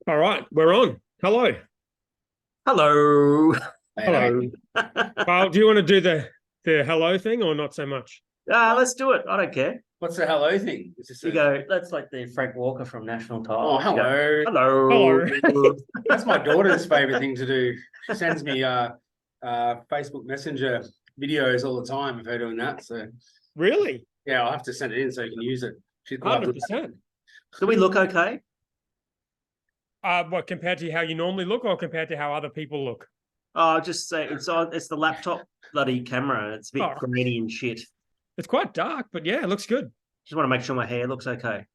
All right, we're on. Hello. Hello. Hello. Well, do you want to do the hello thing or not so much? Let's do it. I don't care. What's the hello thing? Is this You go, that's like the Frank Walker from National Tile. Oh, hello. Hello. Hello. That's my daughter's favorite thing to do. She sends me Facebook Messenger videos all the time of her doing that. So Really? yeah, I'll have to send it in so you can use it. She'd love it. 100%. Do we look okay? What, compared to how you normally look or compared to how other people look? Oh, just say it's the laptop bloody camera and it's a bit Oh. grainy and shit. It's quite dark, but yeah, it looks good. Just want to make sure my hair looks okay.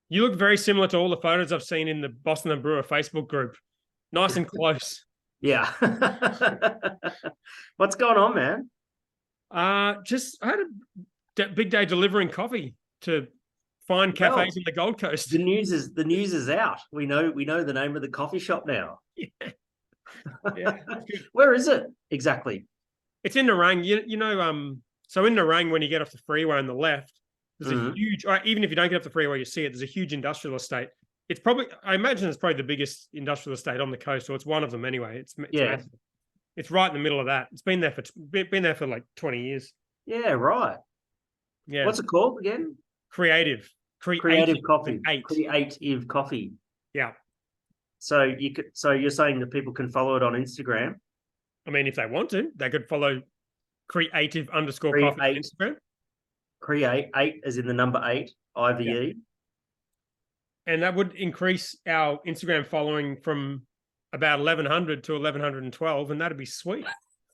You look very similar to all the photos I've seen in the Boston and Brewer Facebook group. Nice and close. Yeah. What's going on, man? I had a big day delivering coffee to fine cafes in the Gold Coast. The news is out. We know the name of the coffee shop now. Yeah. Where is it exactly? It's in Narang. So in Narang, when you get off the freeway on the left, there's a huge, or even if you don't get off the freeway, you see it, there's a huge industrial estate. It's probably, I imagine it's probably the biggest industrial estate on the coast, or it's one of them anyway. It's massive. It's right in the middle of that. It's been there for like 20 years. Yeah, right. Yeah. What's it called again? Creative coffee. Creative coffee. Yeah. So you're saying that people can follow it on Instagram? I mean, if they want to, they could follow creative_coffee on Instagram. Create 8 as in the number 8, IVE. Yeah. And that would increase our Instagram following from about 1,100 to 1,112, and that'd be sweet.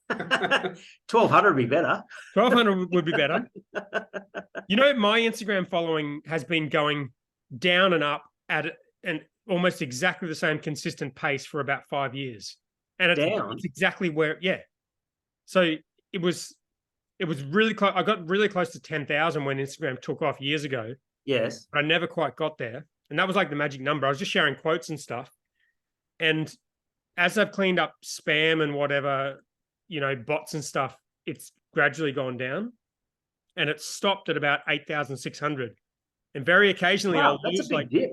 1,200 would be better. 1,200 would be better. You know, my Instagram following has been going down and up at an almost exactly the same consistent pace for about 5 years. And it's exactly where, yeah. So it was really close. I got really close to 10,000 when Instagram took off years ago. Yes. But I never quite got there. And that was like the magic number. I was just sharing quotes and stuff. And as I've cleaned up spam and whatever, bots and stuff, it's gradually gone down. And it stopped at about 8,600. And very occasionally I'll lose dip.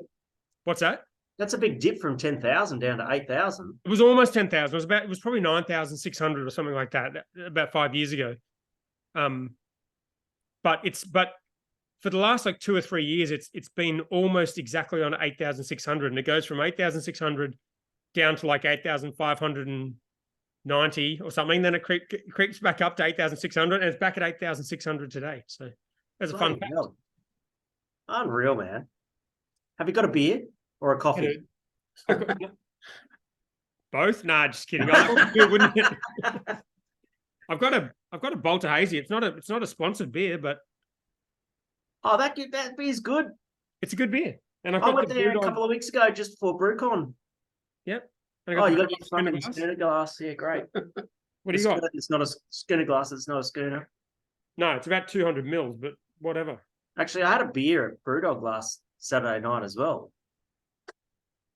What's that? That's a big dip from 10,000 down to 8,000. It was almost 10,000. It was probably 9,600 or something like that about 5 years ago. But for the last like 2 or 3 years, it's been almost exactly on 8,600, and it goes from 8,600 down to like 8,590 or something. Then it creeps back up to 8,600, and it's back at 8,600 today. So that's a fun fact. Unreal, man. Have you got a beer or a coffee? Both? Nah, just kidding. I've got a Bolter Hazy. It's not a sponsored beer, but that beer's good. It's a good beer. And I went there a couple of weeks ago just before BrewCon. Yep. You got your fucking schooner glass. Yeah, great. What do you got? It's not a schooner glass. It's not a schooner. No, it's about 200 mils, but whatever. Actually, I had a beer at Brewdog last Saturday night as well.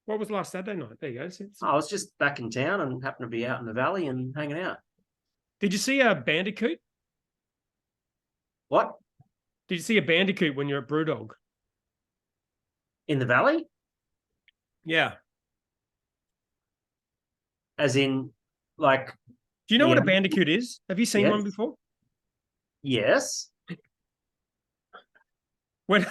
What was last Saturday night? There you go. I was just back in town and happened to be out in the valley and hanging out. Did you see a bandicoot? What? Did you see a bandicoot when you're at Brewdog? In the valley? Yeah. As in, like... Do you know what a bandicoot is? Have you seen one before? Yes. When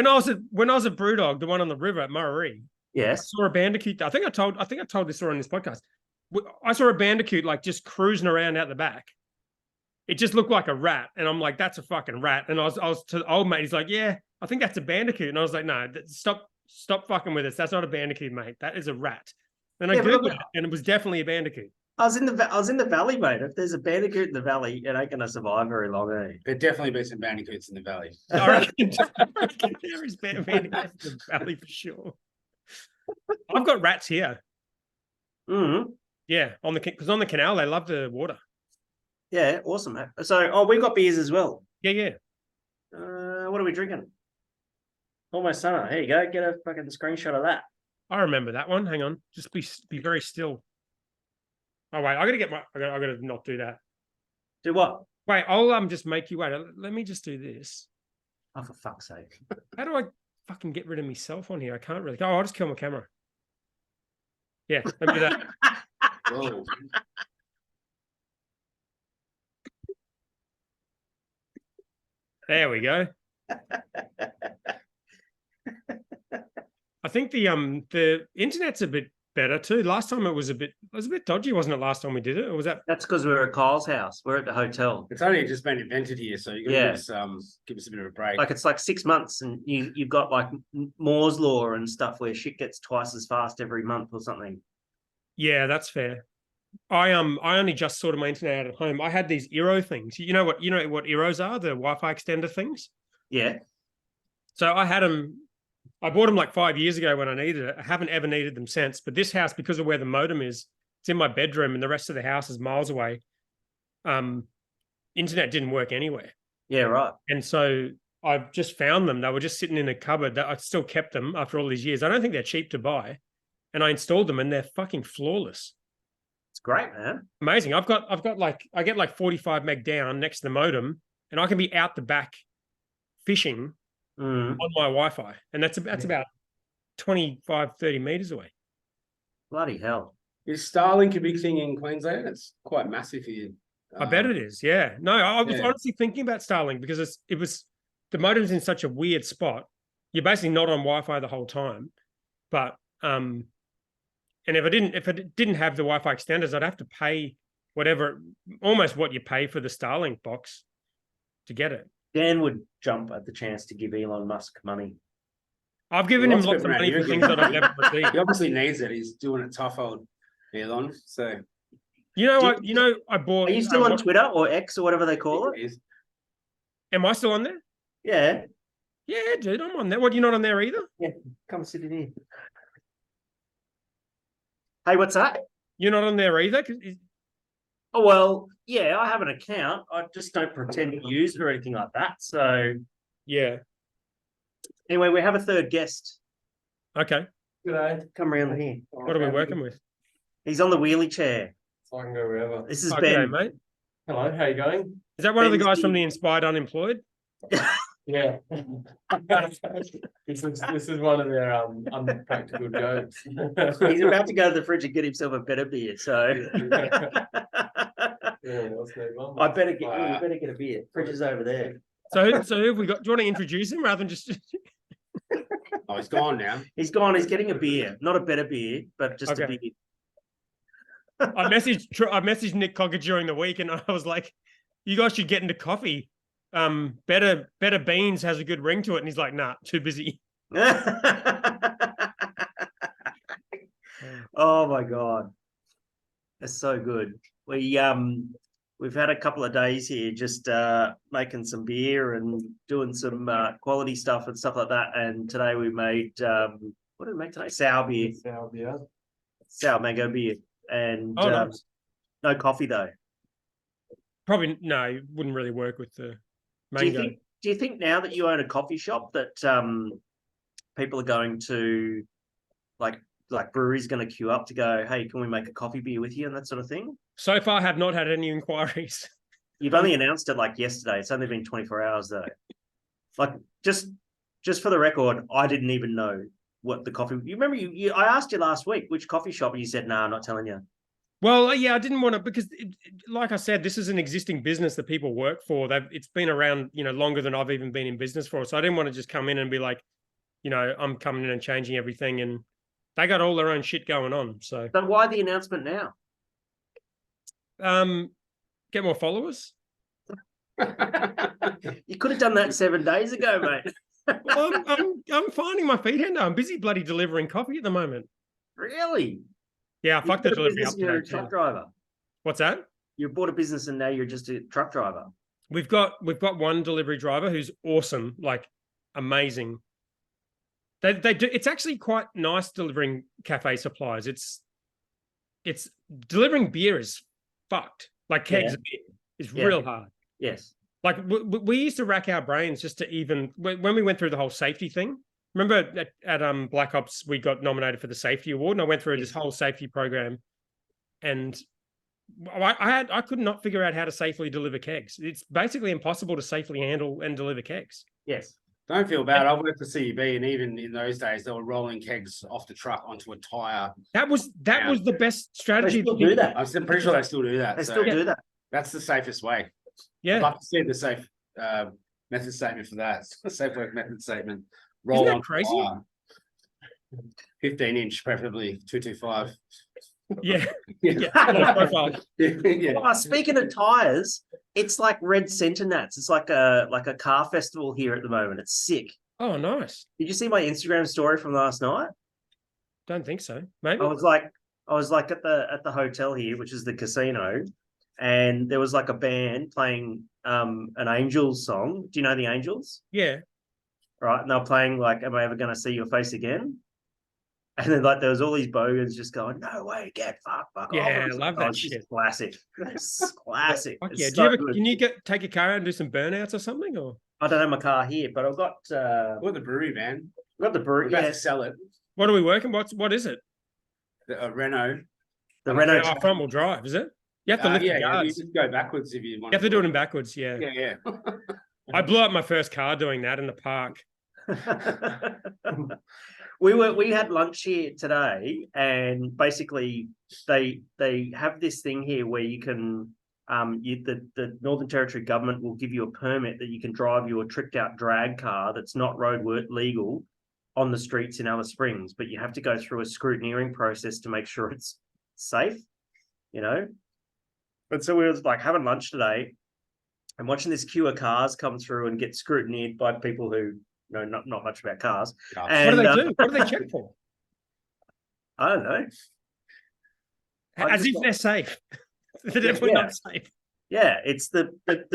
I was at Brewdog, the one on the river at Murray, yes, I saw a bandicoot. I think I told this story on this podcast. I saw a bandicoot like just cruising around out the back. It just looked like a rat, and I'm like, "That's a fucking rat." And I was to the old mate. He's like, "Yeah, I think that's a bandicoot." And I was like, "No, stop fucking with us. That's not a bandicoot, mate. That is a rat." And I googled it, and it was definitely a bandicoot. I was in the valley, mate. If there's a bandicoot in the valley, it ain't gonna survive very long, eh? There'd definitely be some bandicoots in the valley. I reckon there is bandicoots in the valley for sure. I've got rats here. Mm-hmm. Yeah, because on the canal they love the water. Yeah, awesome, mate. So, we got beers as well. Yeah. What are we drinking? Almost summer. Here you go. Get a fucking screenshot of that. I remember that one. Hang on. Just be very still. Oh wait, I gotta not do that. Do what? Wait, I'll just make you wait. Let me just do this. Oh, for fuck's sake! How do I fucking get rid of myself on here? I can't really. Oh, I'll just kill my camera. Yeah, let me do that. Whoa. There we go. I think the internet's a bit better too. Last time it was a bit dodgy, wasn't it? Last time we did it, or was that? That's because we're at Kyle's house. We're at the hotel. It's only just been invented here, so you Yeah. gotta give us a bit of a break. Like it's like 6 months, and you've got like Moore's law and stuff where shit gets twice as fast every month or something. Yeah, that's fair. I only just sorted my internet out at home. I had these Eero things. You know what Eeros are? The Wi-Fi extender things. Yeah. So I had them. I bought them like 5 years ago when I needed it. I haven't ever needed them since. But this house, because of where the modem is, it's in my bedroom, and the rest of the house is miles away. Internet didn't work anywhere. Yeah, right. And so I've just found them. They were just sitting in a cupboard. That I still kept them after all these years. I don't think they're cheap to buy. And I installed them, and they're fucking flawless. It's great, man. Amazing. I get like 45 meg down next to the modem, and I can be out the back fishing on my Wi-Fi. And that's about 25, 30 meters away. Bloody hell. Is Starlink a big thing in Queensland? It's quite massive here. I bet it is. Yeah. No, I was Yeah. honestly thinking about Starlink because it was the modem's in such a weird spot. You're basically not on Wi-Fi the whole time. But and if it didn't have the Wi-Fi extenders, I'd have to pay almost what you pay for the Starlink box to get it. Dan would jump at the chance to give Elon Musk money. I've given him Well, lots of that's a bit money for mad. things that I've never received. He obviously needs it. He's doing it tough, old Elon. So You know, I bought. Are you still on Twitter or X or whatever they call it? Am I still on there? Yeah. Yeah, dude, I'm on there. What, you're not on there either? Yeah. Come sit in here. Hey, what's that? You're not on there either? Oh, well, yeah, I have an account. I just don't pretend to use it or anything like that. So Yeah. anyway, we have a third guest. Okay. G'day. Come around here. What are we working with? He's on the wheelie chair. So I can go wherever. This is Okay, Ben. mate. Hello, how you going? Is that one of the Ben's guys from the- the Inspired Unemployed? Yeah. this is one of their unpractical jokes. He's about to go to the fridge and get himself a better beer. So Yeah, let's move on. I better get you better get a beer. Fridge is over there. So who have we got? Do you want to introduce him rather than just? Oh, he's gone now. He's gone. He's getting a beer, not a better beer, but just a Okay. beer. I messaged Nick Cocker during the week, and I was like, "You guys should get into coffee. Better Beans has a good ring to it." And he's like, "Nah, too busy." Oh my god, that's so good. We've had a couple of days here just making some beer and doing some quality stuff and stuff like that. And today we made what did we make today? Sour beer, Sour beer. sour mango beer, and Oh, nice. no coffee though. Probably no, it wouldn't really work with the mango. Do you think now that you own a coffee shop that people are going to like breweries going to queue up to go, hey, can we make a coffee beer with you and that sort of thing? So far, I have not had any inquiries. You've only announced it like yesterday. It's only been 24 hours though. Like just for the record, I didn't even know what the coffee. You remember I asked you last week which coffee shop, and you said, "No, I'm not telling you." Well, yeah, I didn't want to because, like I said, this is an existing business that people work for. It's been around, longer than I've even been in business for. So I didn't want to just come in and be like, I'm coming in and changing everything, and they got all their own shit going on. So, But why the announcement now? get more followers. You could have done that 7 days ago, mate. Well, I'm finding my feet, Hendo. I'm busy bloody delivering coffee at the moment. Really? Yeah, fuck the You bought a delivery business up and you're a today. truck driver. What's that? You bought a business and now you're just a truck driver. We've got one delivery driver who's awesome, like amazing. They do. It's actually quite nice delivering cafe supplies. It's delivering beer is fucked. Like kegs of beer is real hard. Yes. Like we used to rack our brains just to even when we went through the whole safety thing. Remember at Black Ops we got nominated for the safety award, and I went through this whole safety program, and I could not figure out how to safely deliver kegs. It's basically impossible to safely handle and deliver kegs. Yes. Don't feel bad. I worked for CUB, and even in those days, they were rolling kegs off the truck onto a tire. That was the best They strategy. still do that. I'm pretty sure they still do that. They so still do that. That's the safest way. I'd Yeah. like to see the safe method statement for that. Safe work method statement. Isn't that on crazy? fire. 15-inch, preferably 225. Yeah. Yeah. Low profile. Yeah. Oh, speaking of tires, it's like Red Centre Nats. It's like a car festival here at the moment. It's sick. Oh, nice. Did you see my Instagram story from last night? Don't think so. Maybe. I was like at the hotel here, which is the casino, and there was like a band playing an Angels song. Do you know the Angels? Yeah. Right, and they're playing like "Am I Ever Gonna See Your Face Again?" And then like there was all these bogans just going, "No way, get fuck off." Yeah, I It's love like, that it's just shit. classic. It's classic. Fuck It's yeah. so good. Can you take a car out and do some burnouts or something? Or I don't have my car here, but I've got Or the brewery van. the We're brewery. about Yeah, to sell it. what are we working? What is it? The Renault. the Renault. Oh, front wheel drive, is it? You have to lift the You guards. just go backwards if you want. You have to do it in backwards, yeah. Yeah. I blew up my first car doing that in the park. We had lunch here today, and basically they have this thing here where you can the Northern Territory government will give you a permit that you can drive your tricked out drag car that's not roadwork legal on the streets in Alice Springs, but you have to go through a scrutineering process to make sure it's safe, you know. And so we were like having lunch today and watching this queue of cars come through and get scrutineered by people who know not much about cars. What What do And, they do? What do they check for? I don't know. I As just if got- they're safe. They're definitely Yeah. not safe. Yeah, it's the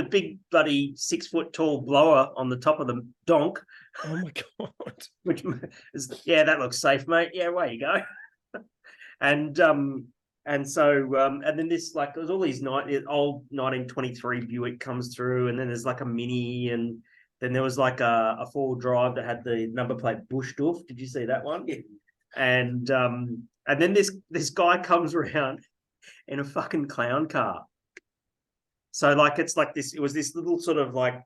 big bloody 6 foot tall blower on the top of the donk, Oh my god. which is that looks safe, mate. Yeah, away you go. and then this like there's all these old 1923 Buick comes through, and then there's like a Mini, and then there was like a 4-wheel drive that had the number plate Bush Doof. Did you see that one? Yeah. And then this guy comes around in a fucking clown car. So like it was this little sort of like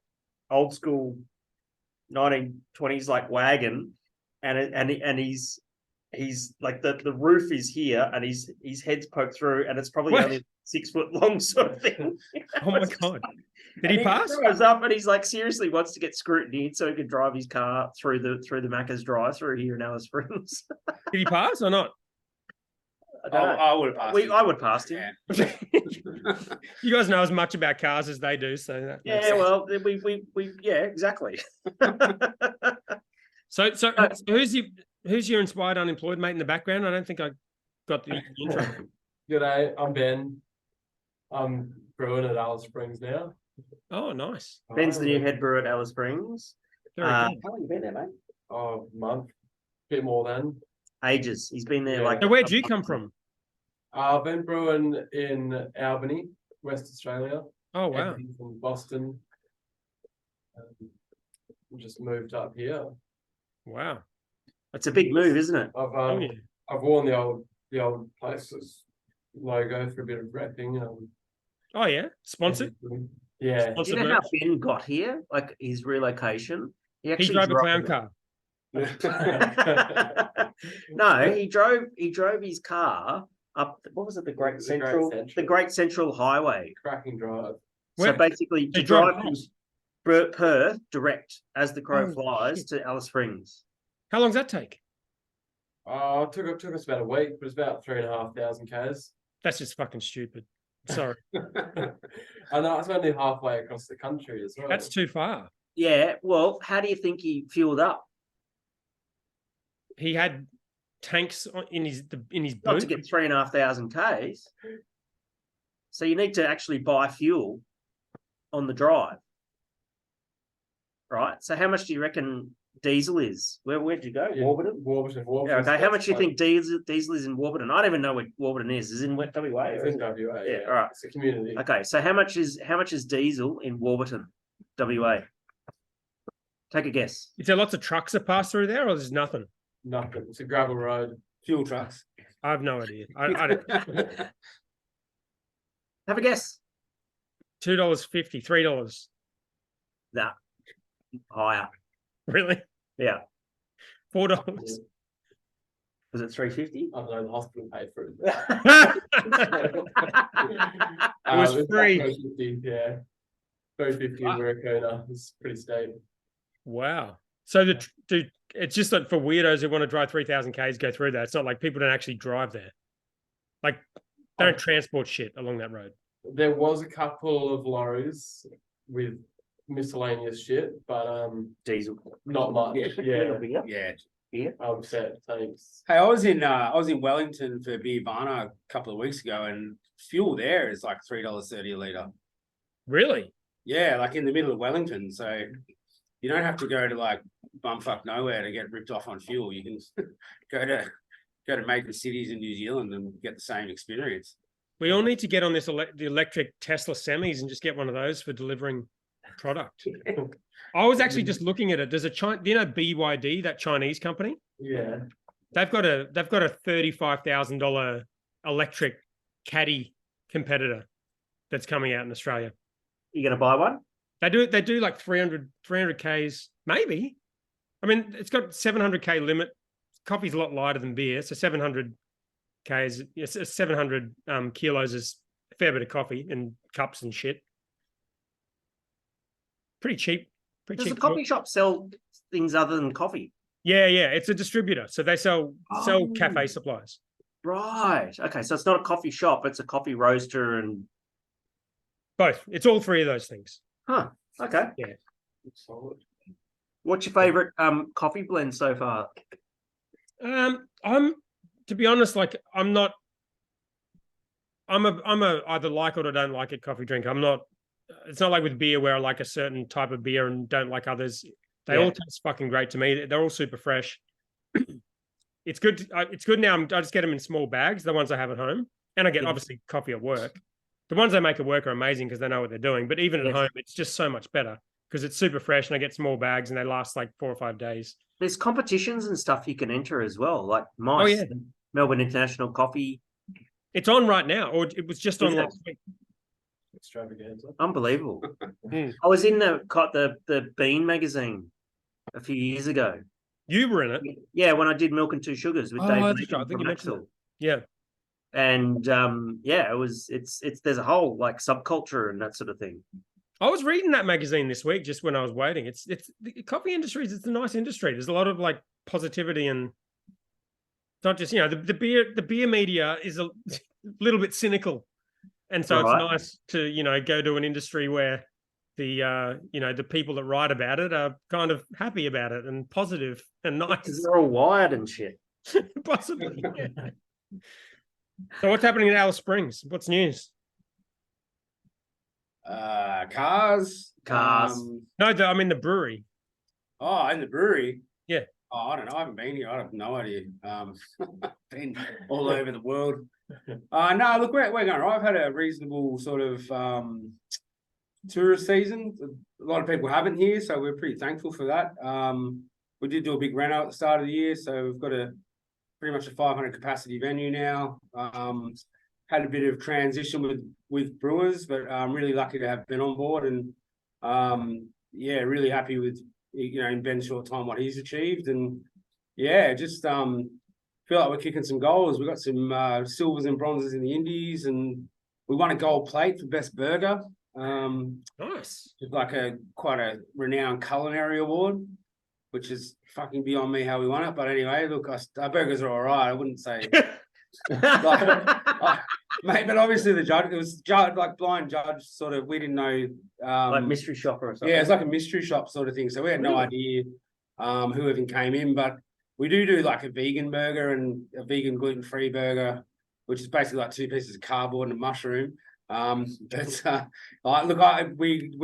old school 1920s like wagon, and he's like the roof is here and his head's poked through, and it's probably What? only 6 foot long sort of thing. Oh my god. Did he And pass? He drives up and he's like seriously wants to get scrutineered so he can drive his car through the Macca's drive-through here in Alice Springs. Did he pass or not? I don't know. I would have passed. I would pass him. Yeah. You guys know as much about cars as they do, so that makes Yeah, sense. well, we exactly. So who's your inspired unemployed mate in the background? I don't think I got the intro. G'day, I'm Ben. I'm brewing at Alice Springs now. Oh, nice. Ben's the new head brewer at Alice Springs. Very How good. long you been there, mate? Oh, month, bit more than. Ages. He's been there Yeah. like. So where'd you come from? I've been brewing in Albany, West Australia. Oh wow. Everything from Boston. Just moved up here. Wow. It's a big move, isn't it? I've Oh yeah. I've worn the old places logo for a bit of wrapping. Oh yeah. Sponsored. Yeah. Do you know how Ben got here? Like his relocation. He He actually drove a clown car. No, he drove his car up. What was it? The Great Central Highway. Cracking drive. So Where- basically, They to drove drive from across. Perth direct as the crow Oh, flies shit. to Alice Springs. How long does that take? It took us about a week, but it's about 3,500 k's. That's just fucking stupid. Sorry. I know it's only halfway across the country as well. That's too far. Yeah. Well, how do you think he fueled up? He had tanks in his Not to boot. get 3,500 k's. So you need to actually buy fuel on the drive, right? So how much do you reckon diesel is? Where'd you go? Warburton. Warburton. Yeah, okay. How much do you think diesel is in Warburton? I don't even know where Warburton is. Is it in WA? It's Or is in it- WA. Yeah, all right. It's a community. Okay, so how much is diesel in Warburton, WA? Take a guess. Is there lots of trucks that pass through there, or there's nothing? Nothing. It's a gravel road. Fuel trucks. I have no idea. I don't. Have a guess. $2.50, $3. Nah, higher. Really? Yeah. $4. Was it 350? I don't know, the hospital paid for it. It was It's free. like 350, yeah. 350 Wow. Americana. It's pretty steep. Wow. So it's just that for weirdos who want to drive 3,000 Ks go through that. It's not like people don't actually drive there. Like they don't transport shit along that road. There was a couple of lorries with miscellaneous shit, but Diesel. not much. Yeah. Yeah. I'm set. Thanks. Hey, I was in Wellington for Beervana a couple of weeks ago, and fuel there is like $3.30 a litre. Really? Yeah, like in the middle of Wellington. So you don't have to go to like bumfuck nowhere to get ripped off on fuel. You can go to major cities in New Zealand and get the same experience. We all need to get on this the electric Tesla semis and just get one of those for delivering product. I was actually just looking at it. There's do you know BYD, that Chinese company? Yeah. They've got a $35,000 electric caddy competitor that's coming out in Australia. You gonna buy one? They do like 300 Ks, maybe. I mean, it's got 700K limit. Coffee's a lot lighter than beer, so 700 Ks, yes, 700 kilos is a fair bit of coffee in cups and shit. Pretty cheap. Does the coffee shop sell things other than coffee? Yeah, it's a distributor, so they sell cafe supplies. Right. Okay, so it's not a coffee shop; it's a coffee roaster and Both. It's all three of those things. Huh. Okay. Yeah. Solid. What's your favorite coffee blend so far? I'm to be honest, like I'm a either like it or don't like it coffee drinker. I'm not. It's not like with beer where I like a certain type of beer and don't like others. They all taste fucking great to me. They're all super fresh. It's good. It's good now. I just get them in small bags, the ones I have at home, and I get obviously coffee at work. The ones they make at work are amazing because they know what they're doing. But even at home, it's just so much better because it's super fresh and I get small bags and they last like 4 or 5 days. There's competitions and stuff you can enter as well, like MICE, Melbourne International Coffee. It's on right now, or it was just on last week. Extravaganza. Unbelievable. I was in the Bean magazine a few years ago. You were in it. Yeah, when I did Milk and Two Sugars with Dave. That's right. I think you mentioned it. Yeah. And it's there's a whole like subculture and that sort of thing. I was reading that magazine this week just when I was waiting. It's the coffee industry. It's a nice industry. There's a lot of like positivity and not just the beer media is a little bit cynical, and so it's nice to go to an industry where the people that write about it are kind of happy about it and positive and nice. Because they're all wired and shit. Possibly. Yeah. So what's happening in Alice Springs? What's news? Cars. No, I mean the brewery. Oh, in the brewery. Yeah. Oh, I don't know. I haven't been here. I have no idea. Been all over the world. No, look, we're going right. I've had a reasonable sort of tourist season. A lot of people haven't here, so we're pretty thankful for that. We did do a big reno at the start of the year, so we've got pretty much a 500 capacity venue now. Had a bit of transition with Brewers, but I'm really lucky to have Ben on board, and really happy with in Ben's short time what he's achieved, and just feel like we're kicking some goals. We got some silvers and bronzes in the Indies, and we won a gold plate for best burger. Nice. It's like quite a renowned culinary award, which is fucking beyond me how we won it. But anyway, look, our burgers are all right. I wouldn't say. Mate, but obviously the judge, it was like blind judge sort of, we didn't know. Like mystery shopper or something. Yeah, it's like a mystery shop sort of thing. So we had no idea who even came in, but we do like a vegan burger and a vegan gluten-free burger, which is basically like 2 pieces of cardboard and a mushroom. We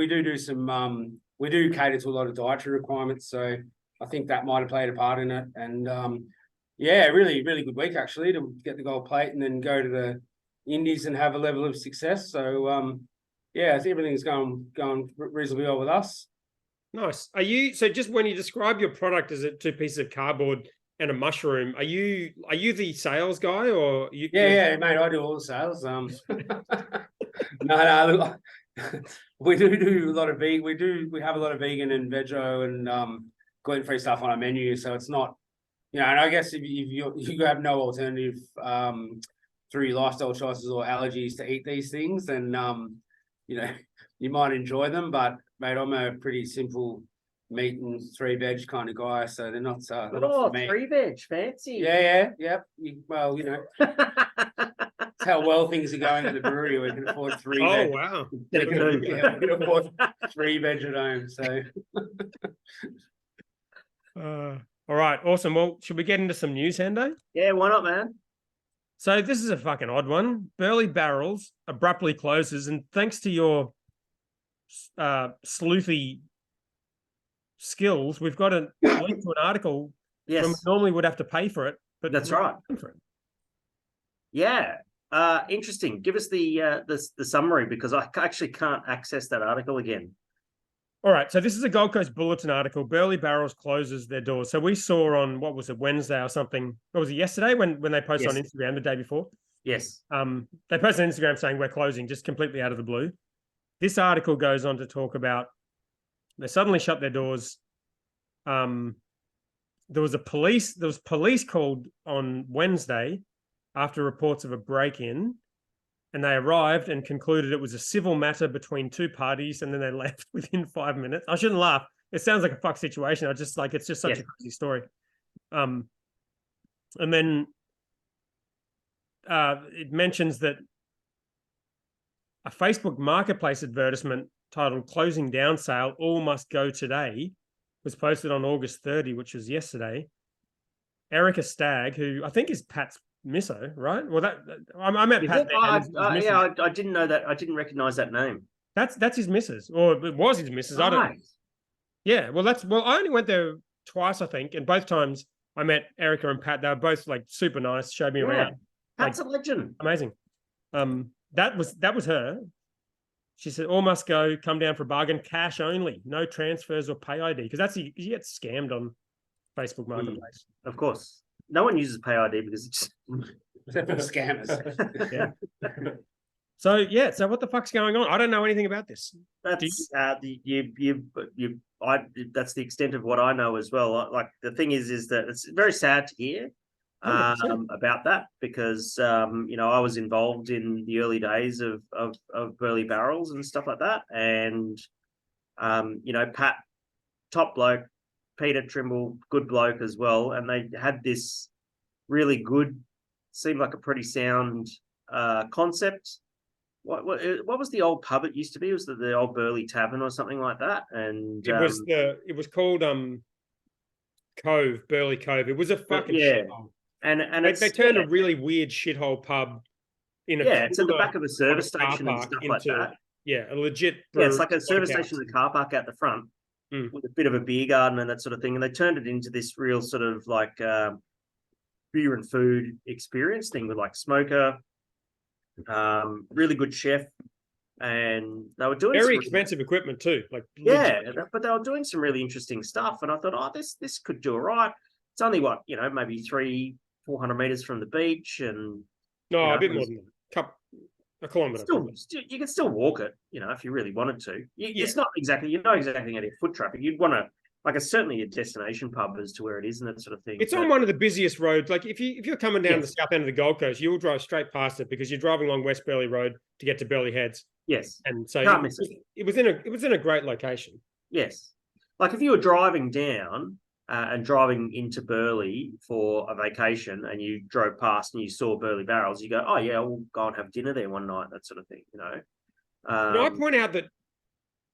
do some, we do cater to a lot of dietary requirements. So I think that might have played a part in it. And really, really good week actually to get the gold plate and then go to the Indies and have a level of success. So I think everything's going reasonably well with us. Nice. So just when you describe your product as 2 pieces of cardboard and a mushroom, are you the sales guy or you? Yeah, mate, I do all the sales. No, we do a lot of vegan. We have a lot of vegan and veggie and gluten-free stuff on our menu. So it's not, and I guess if you have no alternative through your lifestyle choices or allergies to eat these things, then you might enjoy them. But mate, I'm a pretty simple meat and 3 veg kind of guy, so they're not. They're not for me. 3 veg, fancy. Yeah. Well, it's how well things are going at the brewery. We can afford 3 veg. Oh wow! We can afford 3 veg at home. So. All right, awesome. Well, should we get into some news, Hendo? Yeah, why not, man? So this is a fucking odd one. Burley Barrels abruptly closes, and thanks to your sleuthy skills, we've got a link to an article. Yes, when we normally would have to pay for it, but that's we're right. paying for it. Yeah, interesting. Give us the summary, because I actually can't access that article again. All right, so this is a Gold Coast Bulletin article. Burley Barrels closes their doors. So we saw on, what was it, Wednesday or something? Or was it yesterday when they posted on Instagram the day before? Yes. They posted on Instagram saying we're closing, just completely out of the blue. This article goes on to talk about they suddenly shut their doors. There was police called on Wednesday after reports of a break-in. And they arrived and concluded it was a civil matter between 2 parties, and then they left within 5 minutes. I shouldn't laugh. It sounds like a fuck situation. It's just such a crazy story. And then it mentions that a Facebook marketplace advertisement titled "Closing Down Sale, All Must Go Today" was posted on August 30, which was yesterday. Erica Stagg, who I think is Pat's Misso, right? Well, I met Pat. I didn't know that. I didn't recognize that name. That's his missus, or it was his missus. Right. I don't know. Yeah, well, I only went there twice, I think, and both times I met Erica and Pat. They were both like super nice, showed me around. Pat's a legend. Amazing. That was her. She said, "All must go. Come down for a bargain. Cash only. No transfers or pay ID." Because you get scammed on Facebook Marketplace. Of course. No one uses pay ID because it's except for scammers. Yeah. So what the fuck's going on? I don't know anything about this. That's that's the extent of what I know as well. Like the thing is that it's very sad to hear about that, because I was involved in the early days of Burley Barrels and stuff like that, and Pat, top bloke, Peter Trimble, good bloke as well, and they had this really good, seemed like a pretty sound concept. What was the old pub it used to be? It was the old Burley Tavern or something like that, and it was called Burley Cove. It was a fucking shithole. And they turned a really weird shithole pub in a it's at the back of a service station and stuff like that. Yeah, a legit. It's like a service station in the car park out the front. With a bit of a beer garden and that sort of thing. And they turned it into this real sort of like beer and food experience thing with like smoker, really good chef. And they were doing very expensive equipment too. Like but they were doing some really interesting stuff. And I thought, this could do all right. It's only maybe 300-400 meters from the beach, and a bit more than a kilometer. You can still walk it, if you really wanted to. It's not exactly, how to get foot traffic. You'd want to, it's certainly a destination pub as to where it is and that sort of thing. It's on one of the busiest roads. Like if you're coming down the south end of the Gold Coast, you'll drive straight past it because you're driving along West Burley Road to get to Burley Heads. Yes. And so Can't miss it. It was in a great location. Yes. Like if you were driving down and driving into Burley for a vacation, and you drove past and you saw Burley Barrels, you go, oh yeah, we'll go and have dinner there one night, that sort of thing, I point out that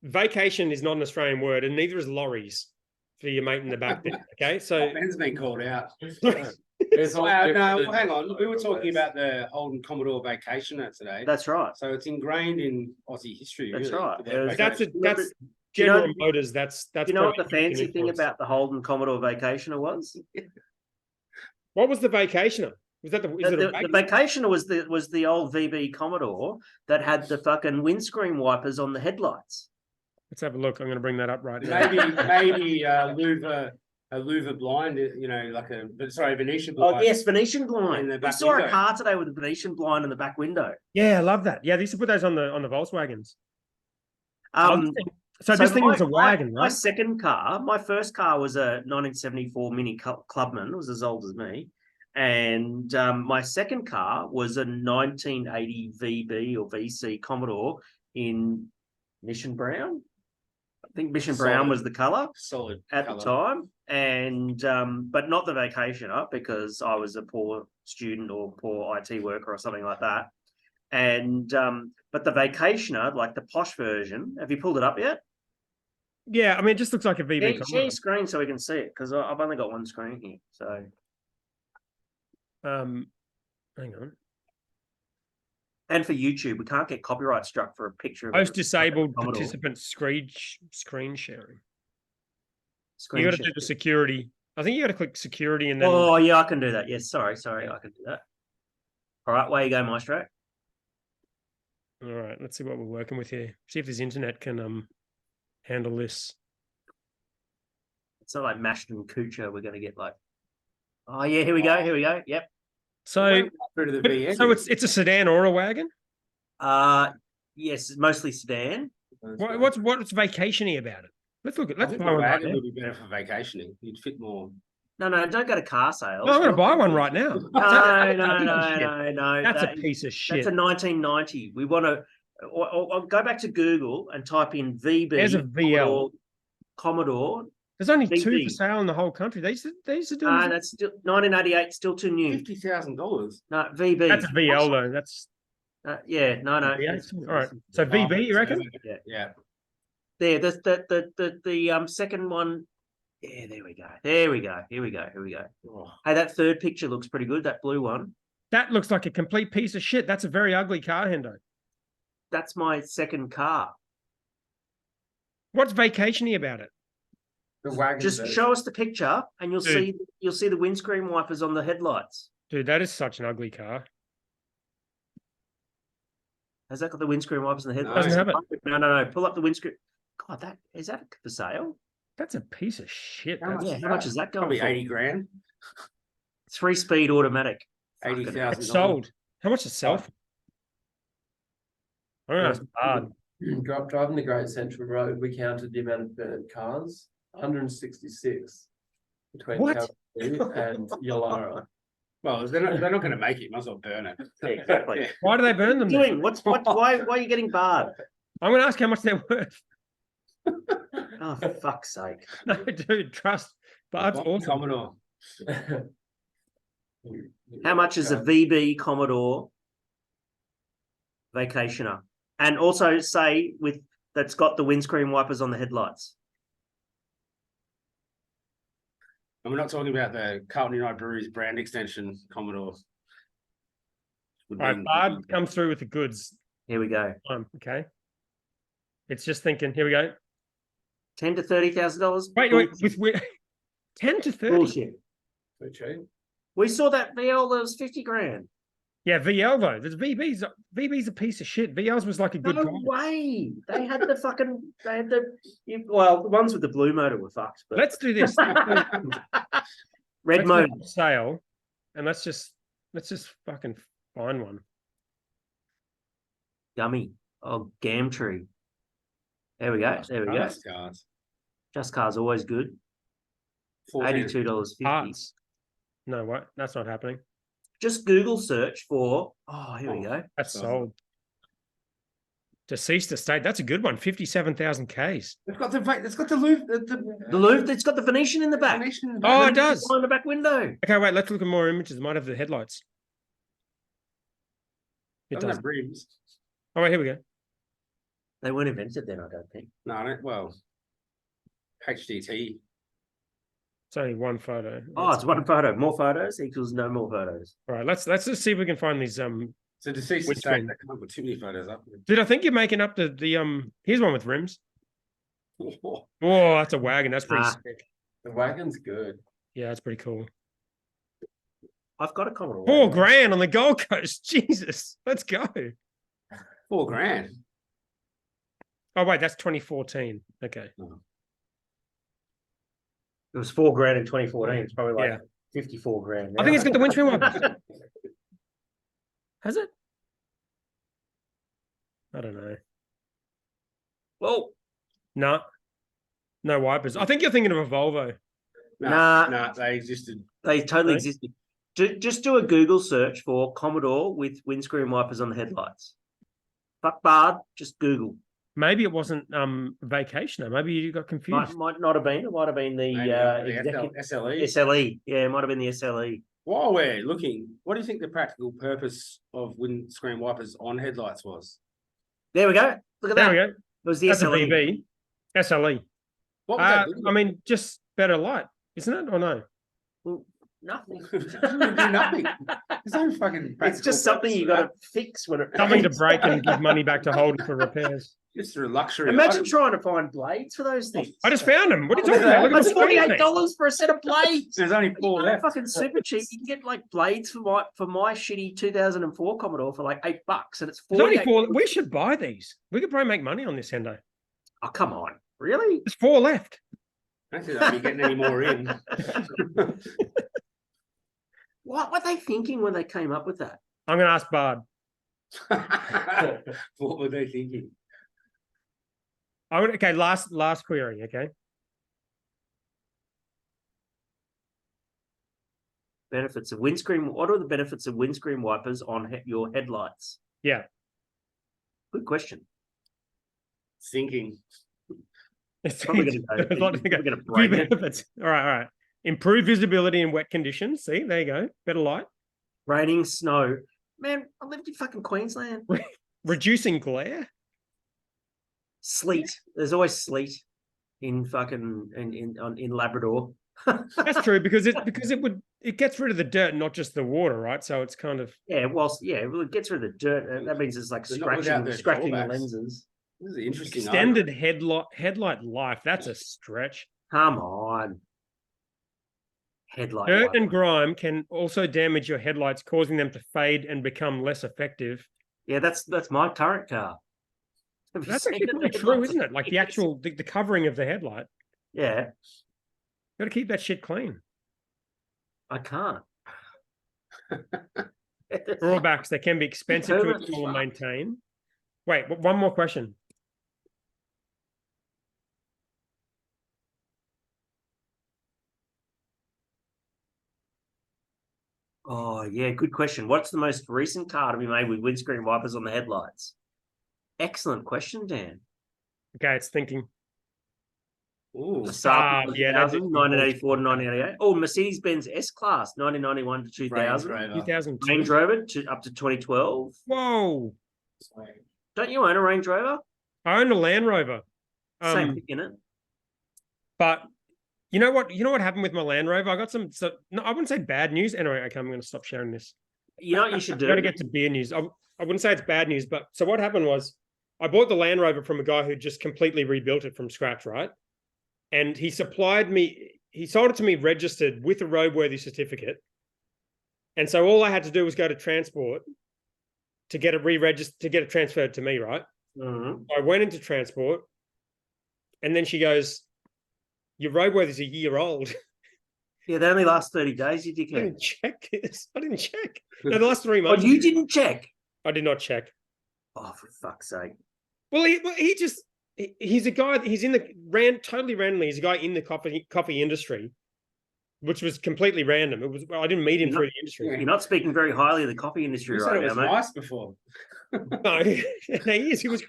vacation is not an Australian word, and neither is lorries for your mate in the back there. Okay, so Ben's been called out. No, hang on. We were talking about the Holden Commodore vacationer today. That's right. So it's ingrained in Aussie history. That's really. right. That's General Motors. That's what the fancy thing about the Holden Commodore vacationer was? What was the vacationer? Was that the vacationer was the old VB Commodore that had the fucking windscreen wipers on the headlights. Let's have a look. I'm going to bring that up right now. Maybe a louver blind, Venetian blind. Oh yes, Venetian blind. In the back I saw window. a car today with a Venetian blind in the back window. Yeah, I love that. Yeah, they used to put those on the Volkswagens. So this thing was a my wagon, my right? second car, my first car was a 1974 Mini Clubman. It was as old as me. And my second car was a 1980 VB or VC Commodore in Mission Brown. I think Mission Brown was the color Solid at colour. the time, and but not the vacationer because I was a poor student or poor IT worker or something like that. And but the vacationer, like the posh version, have you pulled it up yet? Yeah, I mean, it just looks like a VB Share Commodore. your screen so we can see it because I've only got one screen here. So Hang on. and for YouTube, we can't get copyright struck for a picture of Host a disabled Commodore. participant screen sharing. Screen You got to share. do the security. I think you got to click security and then. Oh yeah, I can do that. Yes, sorry, I can do that. All right, way you go, Maestro. All right, let's see what we're working with here. See if this internet can handle this. It's not like mashed and Kucha. We're going to get like, oh yeah, here we go. Yep. So, Through to the but- VN. so it's a sedan or a wagon. Yes, mostly sedan. What's vacation-y about it? Let's look at. I Let's think buy the one right wagon now. would be better for vacationing. You'd fit more. No, don't go to car sales. No, I'm going to buy one right now. No, That's no, a piece of no, shit. no, no. That's that- a piece of shit. That's a 1990. We want to. Or go back to Google and type in VB. There's a VL. Commodore. There's only two VB. for sale in the whole country. They used to do. them- That's still 1988. Still too new. $50,000. No, VB. That's a VL though. That's Yeah, no. V8. All right. So VB, you reckon? Yeah. There, the second one. Yeah, there we go. Here we go. Oh, Hey, that third picture looks pretty good. That blue one. That looks like a complete piece of shit. That's a very ugly car, Hendo. That's my second car. What's vacation-y about it? The wagon. Just version. show us the picture, and you'll Dude. see the windscreen wipers on the headlights. Dude, that is such an ugly car. Has that got the windscreen wipers on the No. headlights? Doesn't have it. No. Pull up the windscreen. God, that is that for sale? That's a piece of shit. How That's- much Yeah, is how much that? is that going Probably for? 80 grand. 3-speed automatic. Fucking- 80,000. It's sold. How much is it sell for? I don't know. It's hard. Driving the Great Central Road, we counted the amount of burnt cars, 166 between What? Calgary and Yalara. Well, they're not going to make it. Might as well burn it. Yeah, exactly. Yeah. Why do they burn them? then? Doing why are you getting barred? I'm going to ask how much they're worth. Oh, for fuck's sake! No, dude, trust. But that's awesome. Commodore. How much is a VB Commodore Vacationer? And also say that's got the windscreen wipers on the headlights. And we're not talking about the Carlton United Brewery's brand extension Commodore. Would All right, mean- Bard, come through with the goods. Here we go. Okay. It's just thinking. Here we go. $10,000 to $30,000. Wait, with 10 to 30. Bullshit. So cheap. We saw that VL that was 50 grand. Yeah, VL though. There's VB's a piece of shit. VL's was like a good No car. way. They had the well, the ones with the blue motor were fucked. But Let's do this. red Let's motor. go on sale, and let's just fucking find one. Gummy. Oh, Gamtree. There we go. There we go. Nice cars. Just Car's always good. 14. $82.50. Parts. No, what? That's not happening. Just Google search for. Oh, here we go. That's So- sold. Deceased estate. That's a good one. 57,000 Ks. It's got the loop. The Louvre. It's got the Venetian in the back. Venetian in the Oh, back. it does. On the back window. Okay, wait. Let's look at more images. It might have the headlights. It Doesn't does. have rims. Oh, wait. Here we go. They weren't invented then, I don't think. No, I don't. Well, HDT. It's only one photo. Oh, it's one photo. More photos equals no more photos. All right. Let's just see if we can find these. So deceased Which estate. one? That can't put too many photos up. Dude, I think you're making up the. Here's one with rims. Oh, that's a wagon. That's pretty Ah. sick. The wagon's good. Yeah, that's pretty cool. I've got a Commodore. 4 grand on the Gold Coast. Jesus, let's go. $4 grand. Oh wait, that's 2014. Okay. It was 4 grand in 2014. It's probably like Yeah. 54 grand. I think it's got the windscreen wipers. Has it? I don't know. Well, No, no wipers. I think you're thinking of a Volvo. Nah. They existed. They totally Right. existed. Just do a Google search for Commodore with windscreen wipers on the headlights. Fuck Bard, just Google. Maybe it wasn't Vacationer. Maybe you got confused. Might not have been. It might have been the executive SLE. SLE. Yeah, it might have been the SLE. While we're looking, what do you think the practical purpose of windscreen wipers on headlights was? There we go. Look at There that. we go. It was the That's a SLE. VB. SLE. What was that doing? I mean, just better light, isn't it? Or no? Well, nothing. It doesn't do nothing. There's no fucking. It's just something you got to fix when it Something to rains. break and give money back to Holden for repairs. Just a luxury. Imagine item. trying to find blades for those things. I just found them. What are you talking about? Look at It's the screen thing. $48 for a set of blades. There's only four left. Fucking super cheap. You can get like blades for my shitty 2004 Commodore for like $8, and it's There's only 48. four. We should buy these. We could probably make money on this, Hendo. Oh, come on. Really? There's 4 left. I don't think they'll be getting any more in. What were they thinking when they came up with that? I'm going to ask Bard. What were they thinking? Okay, last query, okay? Benefits of windscreen. What are the benefits of windscreen wipers on your headlights? Yeah. Good question. Thinking. It's Probably going to go. We're We're going to Few break it. benefits. All right. Improve visibility in wet conditions. See, there you go. Better light. Raining, snow. Man, I lived in fucking Queensland. Reducing glare. Sleet. There's always sleet in fucking in Labrador. That's true because it gets rid of the dirt, not just the water, right? So it's kind of Well, it gets rid of the dirt. And that means it's like They're not without scratching their the drawbacks. lenses. This is an interesting. extended headlight life. That's a stretch. Come on. Headlight. Dirt wiper. and grime can also damage your headlights, causing them to fade and become less effective. Yeah, that's my current car. Have you That's seen actually it? pretty true, isn't it? Like the actual the covering of the headlight. Yeah, Got to keep that shit clean. I can't. Drawbacks, they can be expensive to Permanent install and fuck. maintain. Wait, one more question. Oh, yeah, good question. What's the most recent car to be made with windscreen wipers on the headlights? Excellent question, Dan. Okay, it's thinking. Ooh, Saab yeah, that's 2000, 1984 to 1988. Oh, Mercedes-Benz S-Class, 1991 to 2000. Range Rover. 2002. Range Rover up to 2012. Whoa. Don't you own a Range Rover? I own a Land Rover. Same thing in it. But you know what? You know what happened with my Land Rover? I got no, I wouldn't say bad news. Anyway, okay, I'm going to stop sharing this. You know what you should Got to do? get to beer news. I wouldn't say it's bad news, but so what happened was I bought the Land Rover from a guy who just completely rebuilt it from scratch, right? And he sold it to me registered with a roadworthy certificate. And so all I had to do was go to transport to get it re-registered, to get it transferred to me, right? Mhm. I went into transport and then she goes, your roadworthy's a year old. Yeah, they only last 30 days, you I dickhead. didn't check this. I didn't check. No, the last 3 Oh, months. you didn't check? I did not check. Oh, for fuck's sake. Well, he's a guy, he's totally randomly, he's a guy in the coffee industry, which was completely random. I didn't meet him You're through the industry. You're not speaking very highly of the coffee industry You said right it was now, mate. nice before. No, he is. He was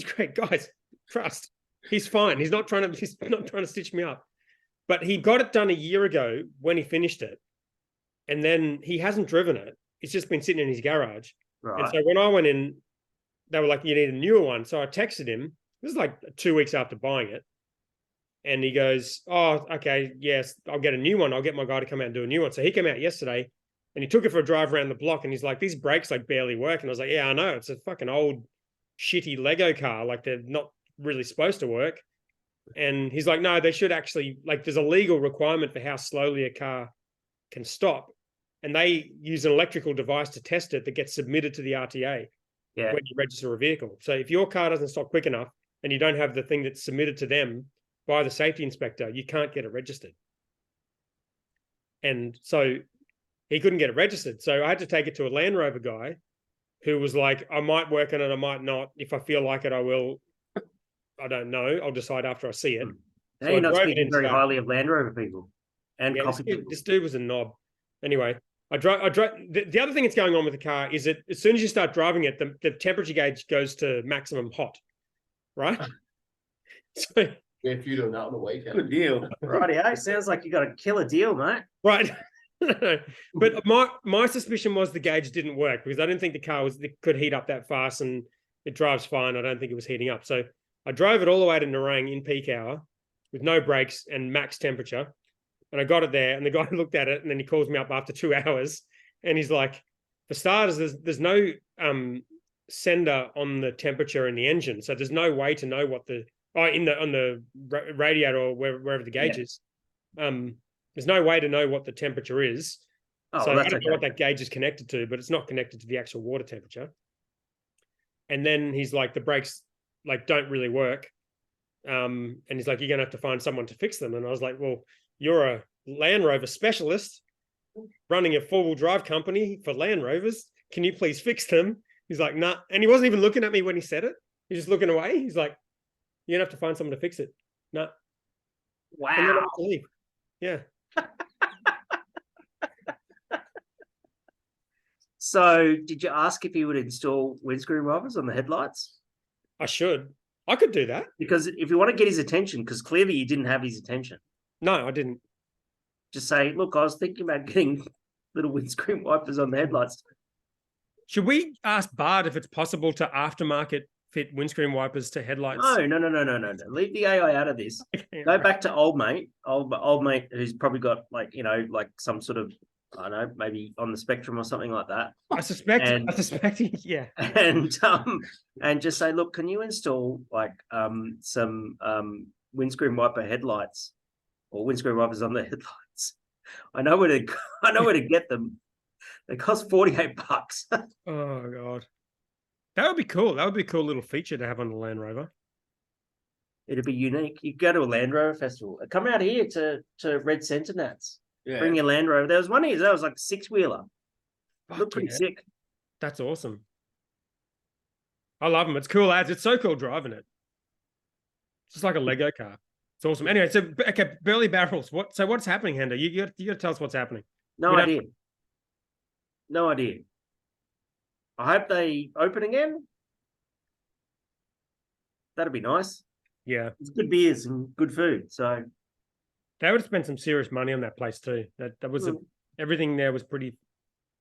great, guys. Trust. He's fine. He's not trying to stitch me up. But he got it done a year ago when he finished it, and then he hasn't driven it. It's just been sitting in his garage. Right. And so when I went in, they were like, "You need a newer one." So I texted him. This is like 2 weeks after buying it, and he goes, "Oh, okay, yes, I'll get a new one. I'll get my guy to come out and do a new one." So he came out yesterday. And he took it for a drive around the block and he's like, these brakes like barely work. And I was like, yeah, I know. It's a fucking old shitty Lego car. Like they're not really supposed to work. And he's like, no, they should actually, like there's a legal requirement for how slowly a car can stop. And they use an electrical device to test it that gets submitted to the RTA Yeah. when you register a vehicle. So if your car doesn't stop quick enough and you don't have the thing that's submitted to them by the safety inspector, you can't get it registered. And so he couldn't get it registered. So I had to take it to a Land Rover guy who was like, I might work on it, I might not. If I feel like it, I will. I don't know. I'll decide after I see it. Now So you're I not drove it speaking in very today. highly of Land Rover people and Yeah, coffee people. this dude was a knob. Anyway, I drove. The other thing that's going on with the car is that as soon as you start driving it, the temperature gauge goes to maximum hot, right? So, Yeah, if you're doing that on the weekend. Good deal. Rightio. Sounds like you got a killer deal, mate. right. But my suspicion was the gauge didn't work because I didn't think the car could heat up that fast, and it drives fine. I don't think it was heating up. So I drove it all the way to Nerang in peak hour with no brakes and max temperature. And I got it there, and the guy looked at it, and then he calls me up after 2 hours, and he's like, for starters, there's no sender on the temperature in the engine, so there's no way to know what on the radiator or wherever the gauge is. There's no way to know what the temperature is. Oh, So well, I that's don't know okay. what that gauge is connected to, but it's not connected to the actual water temperature. And then he's like, the brakes like don't really work. And he's like, you're gonna have to find someone to fix them. And I was like, well, you're a Land Rover specialist running a 4-wheel drive company for Land Rovers. Can you please fix them? He's like, nah. And he wasn't even looking at me when he said it. He's just looking away. He's like, you're gonna have to find someone to fix it. Nah. And then I Wow. had to leave. Yeah. So, did you ask if he would install windscreen wipers on the headlights? I should. I could do that. Because if you want to get his attention, because clearly you didn't have his attention, No, I didn't. just say, look, I was thinking about getting little windscreen wipers on the headlights. Should we ask Bard if it's possible to aftermarket fit windscreen wipers to headlights? No. Leave the AI out of this. Go back to old mate who's probably got like some sort of, I don't know, maybe on the spectrum or something like that. I suspect, yeah. And just say, look, can you install like some windscreen wiper headlights or windscreen wipers on the headlights? I know where to get them. They cost $48. Oh God. That would be cool. That would be a cool little feature to have on the Land Rover. It'd be unique. You go to a Land Rover festival. Come out here to Red Centre Nats. Yeah. Bring your Land Rover. There was one here that was like a 6-wheeler. Fuck Looked pretty yeah. sick. That's awesome. I love them. It's cool, lads. It's so cool driving it. It's just like a Lego car. It's awesome. Anyway, so okay, Burley Barrels. What's happening, Hendo? You got to tell us what's happening. No We don't- idea. No idea. I hope they open again. That'd be nice. Yeah, It's good beers and good food. So they would have spent some serious money on that place too. That was everything there was pretty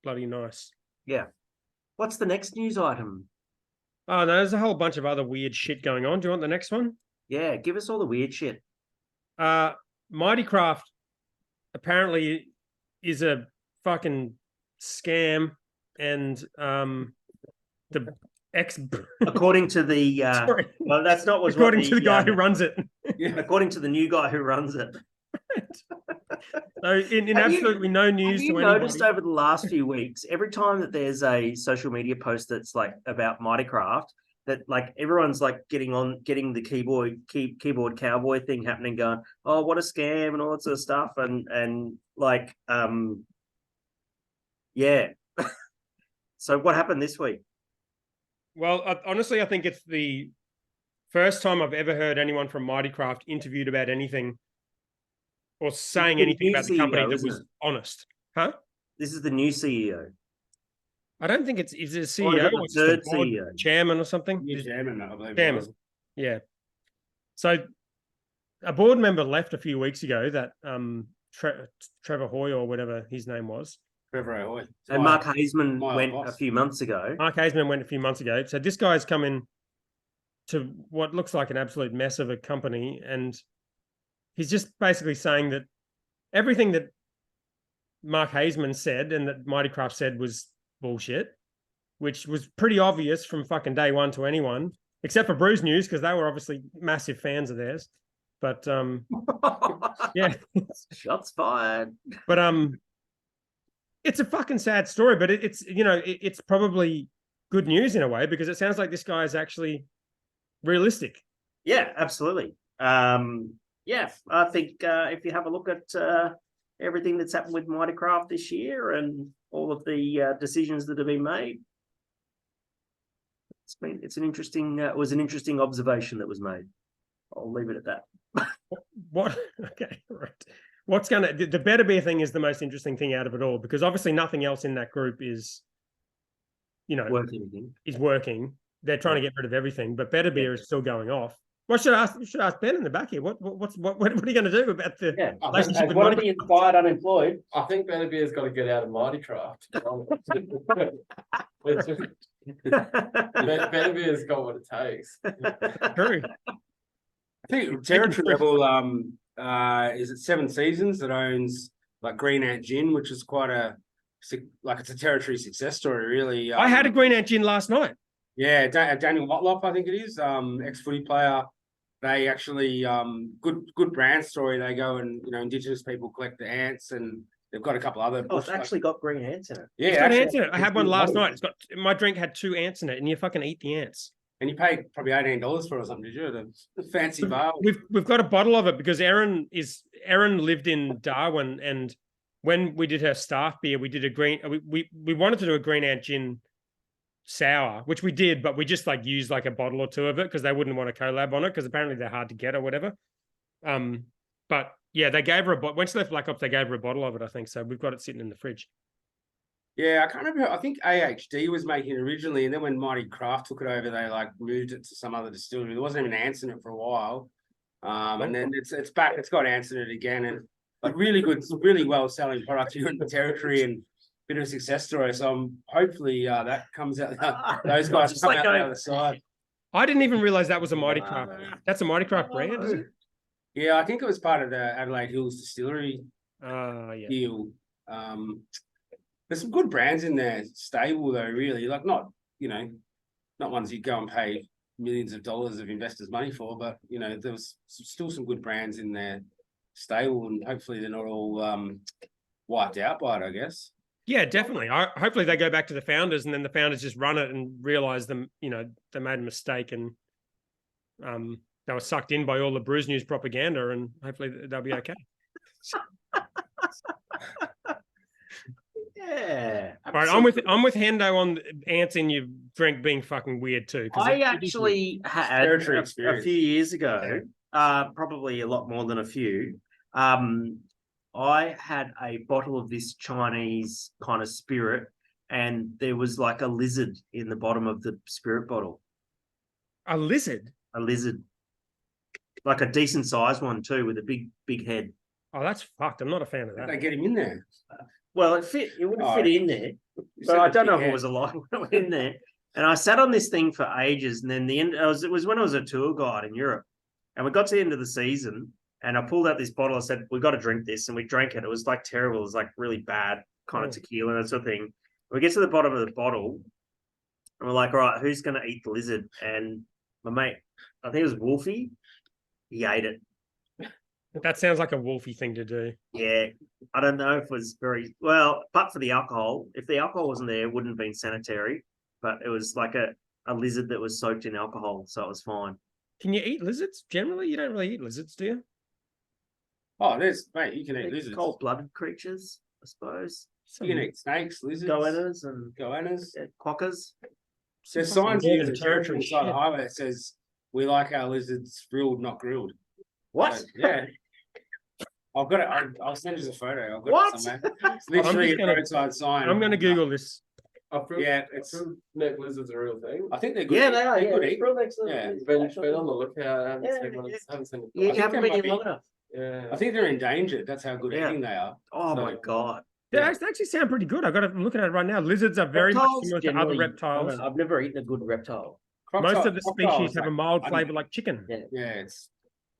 bloody nice. yeah. What's the next news item? Oh no, there's a whole bunch of other weird shit going on. Do you want the next one? Yeah, give us all the weird shit. Mighty Craft apparently is a fucking scam, and the ex According to the sorry, well, that's not what according to the guy who runs it. according to the new guy who runs it. So in Have you- absolutely no news Have you to noticed anybody. over the last few weeks, every time that there's a social media post that's like about Mighty Craft, that like everyone's like getting the keyboard cowboy thing happening, going, oh, what a scam and all that sort of stuff, and like yeah. So what happened this week? Well, honestly, I think it's the first time I've ever heard anyone from Mighty Craft interviewed about anything or saying the anything new about the company CEO, that isn't was it? honest. Huh? This is the new CEO. I don't think is it a Or is CEO it the or just third a board CEO? chairman or something? New chairman, I believe. it Chairman. was. Yeah. So a board member left a few weeks ago that Trevor Hoy or whatever his name was. Trevor Ahoy. And Mark Hazeman my went boss. a few months ago. Mark Hazeman went a few months ago. So this guy's come in to what looks like an absolute mess of a company, and he's just basically saying that everything that Mark Hazeman said and that Mighty Craft said was bullshit, which was pretty obvious from fucking day one to anyone, except for Brews News, because they were obviously massive fans of theirs. But yeah, Shots fired. but it's a fucking sad story, but it's it's probably good news in a way, because it sounds like this guy is actually realistic. Yeah, absolutely. Yeah, I think if you have a look at everything that's happened with Mighty Craft this year and all of the decisions that have been made, it was an interesting observation that was made. I'll leave it at that. What? Okay, right. What's gonna the better beer thing is the most interesting thing out of it all because obviously nothing else in that group is, Worth anything. is working. They're trying to get rid of everything, but better beer is still going off. Well, should ask Ben in the back here. What are you going to do about the relationship As with one of Mighty the inspired unemployed. I think Better Beer's got to get out of Mighty Craft. Better Beer's got what it takes. True. I think Territory Rebel is it Seven Seasons that owns like Green Ant Gin, which is quite it's a Territory success story, really. I had a Green Ant gin last night. Yeah, Daniel Motlop, I think it is, ex-footy player. They actually good brand story. They go and Indigenous people collect the ants, and they've got a couple other. It's actually got green ants in it. Yeah, It's got actually, ants in it. I had one last night. It's got my drink had 2 ants in it, and you fucking eat the ants. And you paid probably $18 for it or something, did you? The fancy bar. We've got a bottle of it because Erin lived in Darwin, and when we did her staff beer, we did we wanted to do a Green Ant gin sour, which we did, but we just used a bottle or 2 of it because they wouldn't want to collab on it because apparently they're hard to get or whatever. But yeah, they gave her when she left Black Ops, they gave her a bottle of it, I think. So we've got it sitting in the fridge. Yeah, I can't remember. I think AHD was making it originally, and then when Mighty Craft took it over, they moved it to some other distillery. There wasn't even ants in it for a while, and then it's back. It's got ants in it again, and really good, really well selling product here in the Territory, and bit of a success story. So hopefully that comes out. Those guys come out the other side. I didn't even realize that was a Mighty Craft. That's a Mighty Craft brand, is it? Yeah, I think it was part of the Adelaide Hills Distillery deal. There's some good brands in there, stable though, really. Not ones you go and pay millions of dollars of investors' money for, but there was still some good brands in there, stable, and hopefully they're not all wiped out by it, I guess. Yeah, definitely. Hopefully they go back to the founders, and then the founders just run it and realize them. They made a mistake, and they were sucked in by all the Brews News propaganda, and hopefully they'll be okay. Yeah. All right, I'm with Hendo on ants in your drink being fucking weird too. I actually had a few years ago, probably a lot more than a few. I had a bottle of this Chinese kind of spirit, and there was like a lizard in the bottom of the spirit bottle. A lizard? A lizard. Like a decent sized one too, with a big head. Oh, that's fucked. I'm not a fan of that. They get him in there. Well, it wouldn't fit in there. But I don't know if it was alive when it went in there. And I sat on this thing for ages, and then it was when I was a tour guide in Europe. And we got to the end of the season, and I pulled out this bottle. I said, "We got to drink this," and we drank it. It was terrible. It was really bad kind of tequila and that sort of thing. We get to the bottom of the bottle, and we're like, "All right, who's going to eat the lizard?" And my mate, I think it was Wolfie, he ate it. That sounds like a Wolfie thing to do. Yeah, I don't know if it was very well, but for the alcohol. If the alcohol wasn't there, it wouldn't have been sanitary. But it was like a lizard that was soaked in alcohol, so it was fine. Can you eat lizards? Generally, you don't really eat lizards, do you? Oh, mate, you can eat lizards. Cold-blooded creatures, I suppose. You can eat snakes, lizards, goannas, and quokkas. There's signs here in the Territory inside the highway that says, "We like our lizards grilled, not grilled." What? So, yeah. I've got it. I'll send you a photo. I've got What? it somewhere. It's literally a roadside sign. I'm going to Google this. Neck lizards are a real thing. I think they're good. Yeah, they are. They're good. Yeah. Been on the lookout. I haven't seen it. You haven't been might here be- long enough. Yeah. I think they're endangered. That's how good eating they are. Oh So- my god. They actually sound pretty good. I'm looking at it right now. Lizards are very much similar to other generally- reptiles. I've never eaten a good reptile. Most of the Crocodiles, species have a mild muddy. flavor like chicken. Yeah, it's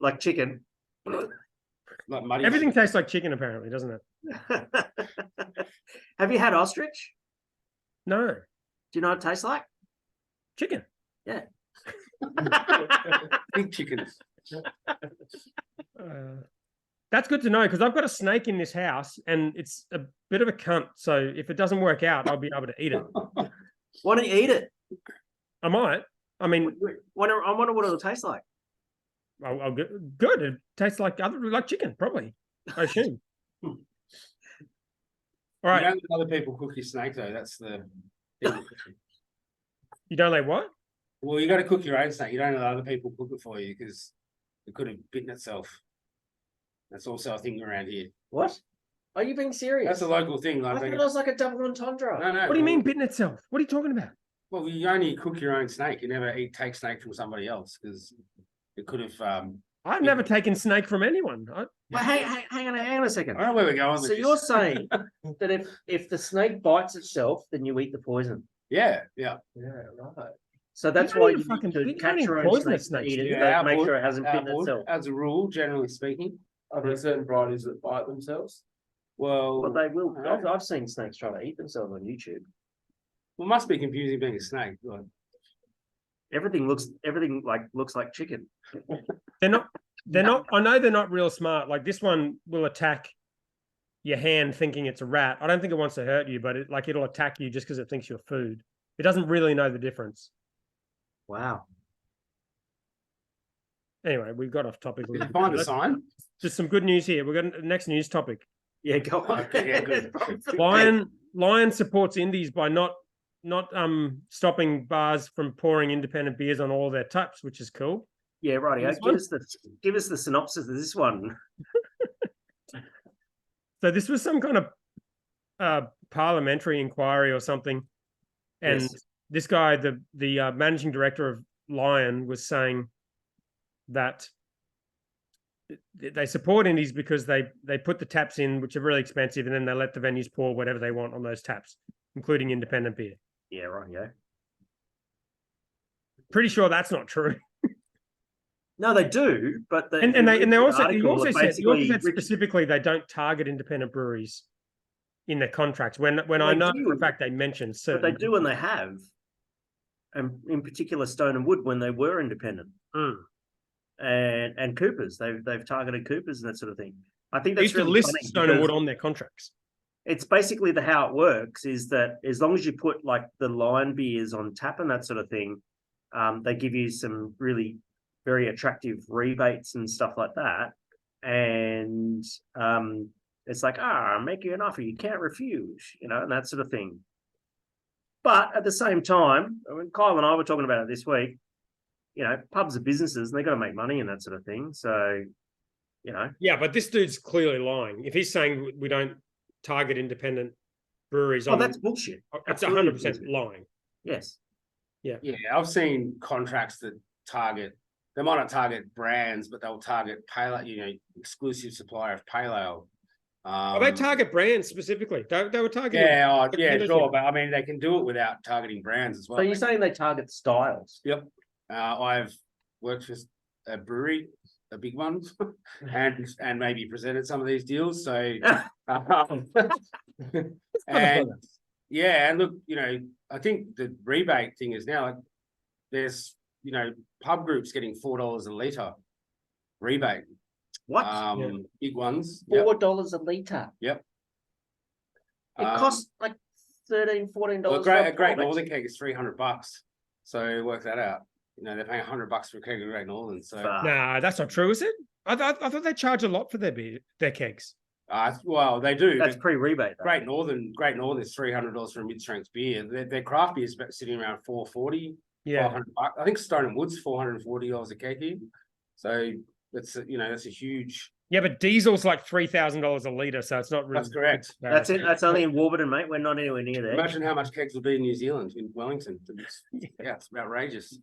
Like chicken. like muddy. Everything tastes like chicken, apparently, doesn't it? Have you had ostrich? No, Do you know what it tastes like? chicken. Big chickens. That's good to know because I've got a snake in this house and it's a bit of a cunt. So if it doesn't work out, I'll be able to eat it. Why don't you eat it? I might. I mean, I wonder what it'll taste like. I'll get good. It tastes like chicken, probably. I assume. All right. You don't let other people cook your snake though. That's the thing. You don't like what? Well, you got to cook your own snake. You don't let other people cook it for you because It could have bitten itself. That's also a thing around here. What? Are you being serious? That's a local thing. I Like thought it was like a double entendre. no. What do you mean bitten itself? What are you talking about? Well, you only cook your own snake. You never take snake from somebody else because it could have. I've never taken snake from anyone. But hang on a second. I don't know where we're going. So you're saying that if the snake bites itself, then you eat the poison. yeah. Yeah, right. So that's You why don't you even need to you don't catch even your own poison a snake, snake, eat it, Yeah, to our make board- sure it hasn't our bitten board, itself. as a rule, generally speaking. Are there certain varieties that bite themselves? Well, Well, they will. Alright. I've seen snakes try to eat themselves on YouTube. it must be confusing being a snake. Like, Everything looks like chicken. They're not. I know they're not real smart. Like this one will attack your hand thinking it's a rat. I don't think it wants to hurt you, but it'll attack you just because it thinks you're food. It doesn't really know the difference. Wow. Anyway, we've got off topic. A did little you bit. find the Let's- sign? Just some good news here. We've got the next news topic. Yeah, go on. Okay, yeah, good. Lion supports indies by not stopping bars from pouring independent beers on all their taps, which is cool. Yeah, right. This one? Give us the synopsis of this one. So this was some kind of parliamentary inquiry or something, and Yes. this guy, the managing director of Lion, was saying that they support indies because they put the taps in, which are really expensive, and then they let the venues pour whatever they want on those taps, including independent beer. Yeah, right. Yeah. Pretty sure that's not true. No, they do, but And they also you also said basically specifically they don't target independent breweries in their contracts. When Well, I they know do. for a fact they mentioned but certain. they do and they have, and in particular Stone and Wood when they were independent, and Coopers. They've targeted Coopers and that sort of thing. I think They that's used to really list funny Stone and Wood because on their contracts. it's basically how it works is that as long as you put like the line beers on tap and that sort of thing, they give you some really very attractive rebates and stuff like that. And it's like, I'm making an offer you can't refuse, and that sort of thing. But at the same time, when Kyle and I were talking about it this week, pubs are businesses and they got to make money and that sort of thing. So, Yeah, but this dude's clearly lying. If he's saying we don't target independent breweries, that's bullshit. it's absolutely 100% bullshit. lying. Yes. Yeah, I've seen contracts that target. They might not target brands, but they'll target pale, exclusive supplier of pale ale. They target brands specifically. They were targeting. Yeah, Hendo sure, here. but I mean they can do it without targeting brands as well. So you're saying they target styles? Yep. I've worked with a brewery, a big one, and maybe presented some of these deals. So, and yeah, and look, I think the rebate thing is now like there's pub groups getting $4 a litre rebate. What? Big ones. Yep. $4 a litre. Yep. It costs like $13, $14. Well, for a Great product. Northern keg is $300. So work that out. They're paying $100 for a keg of Great Northern. So Nah, that's not true, is it? I thought they charge a lot for their beer, their kegs. well, they do. That's pre-rebate. Though. Great Northern is $300 for a mid-strength beer. Their craft beer is sitting around $440, Yeah. $500. I think Stone and Wood's $440 a keg here. So that's that's a huge. Yeah, but diesel's like $3,000 a litre, so it's not really. That's correct. That's it. That's only in Warburton, mate. We're not anywhere near there. Imagine how much kegs will be in New Zealand, in Wellington. It's outrageous.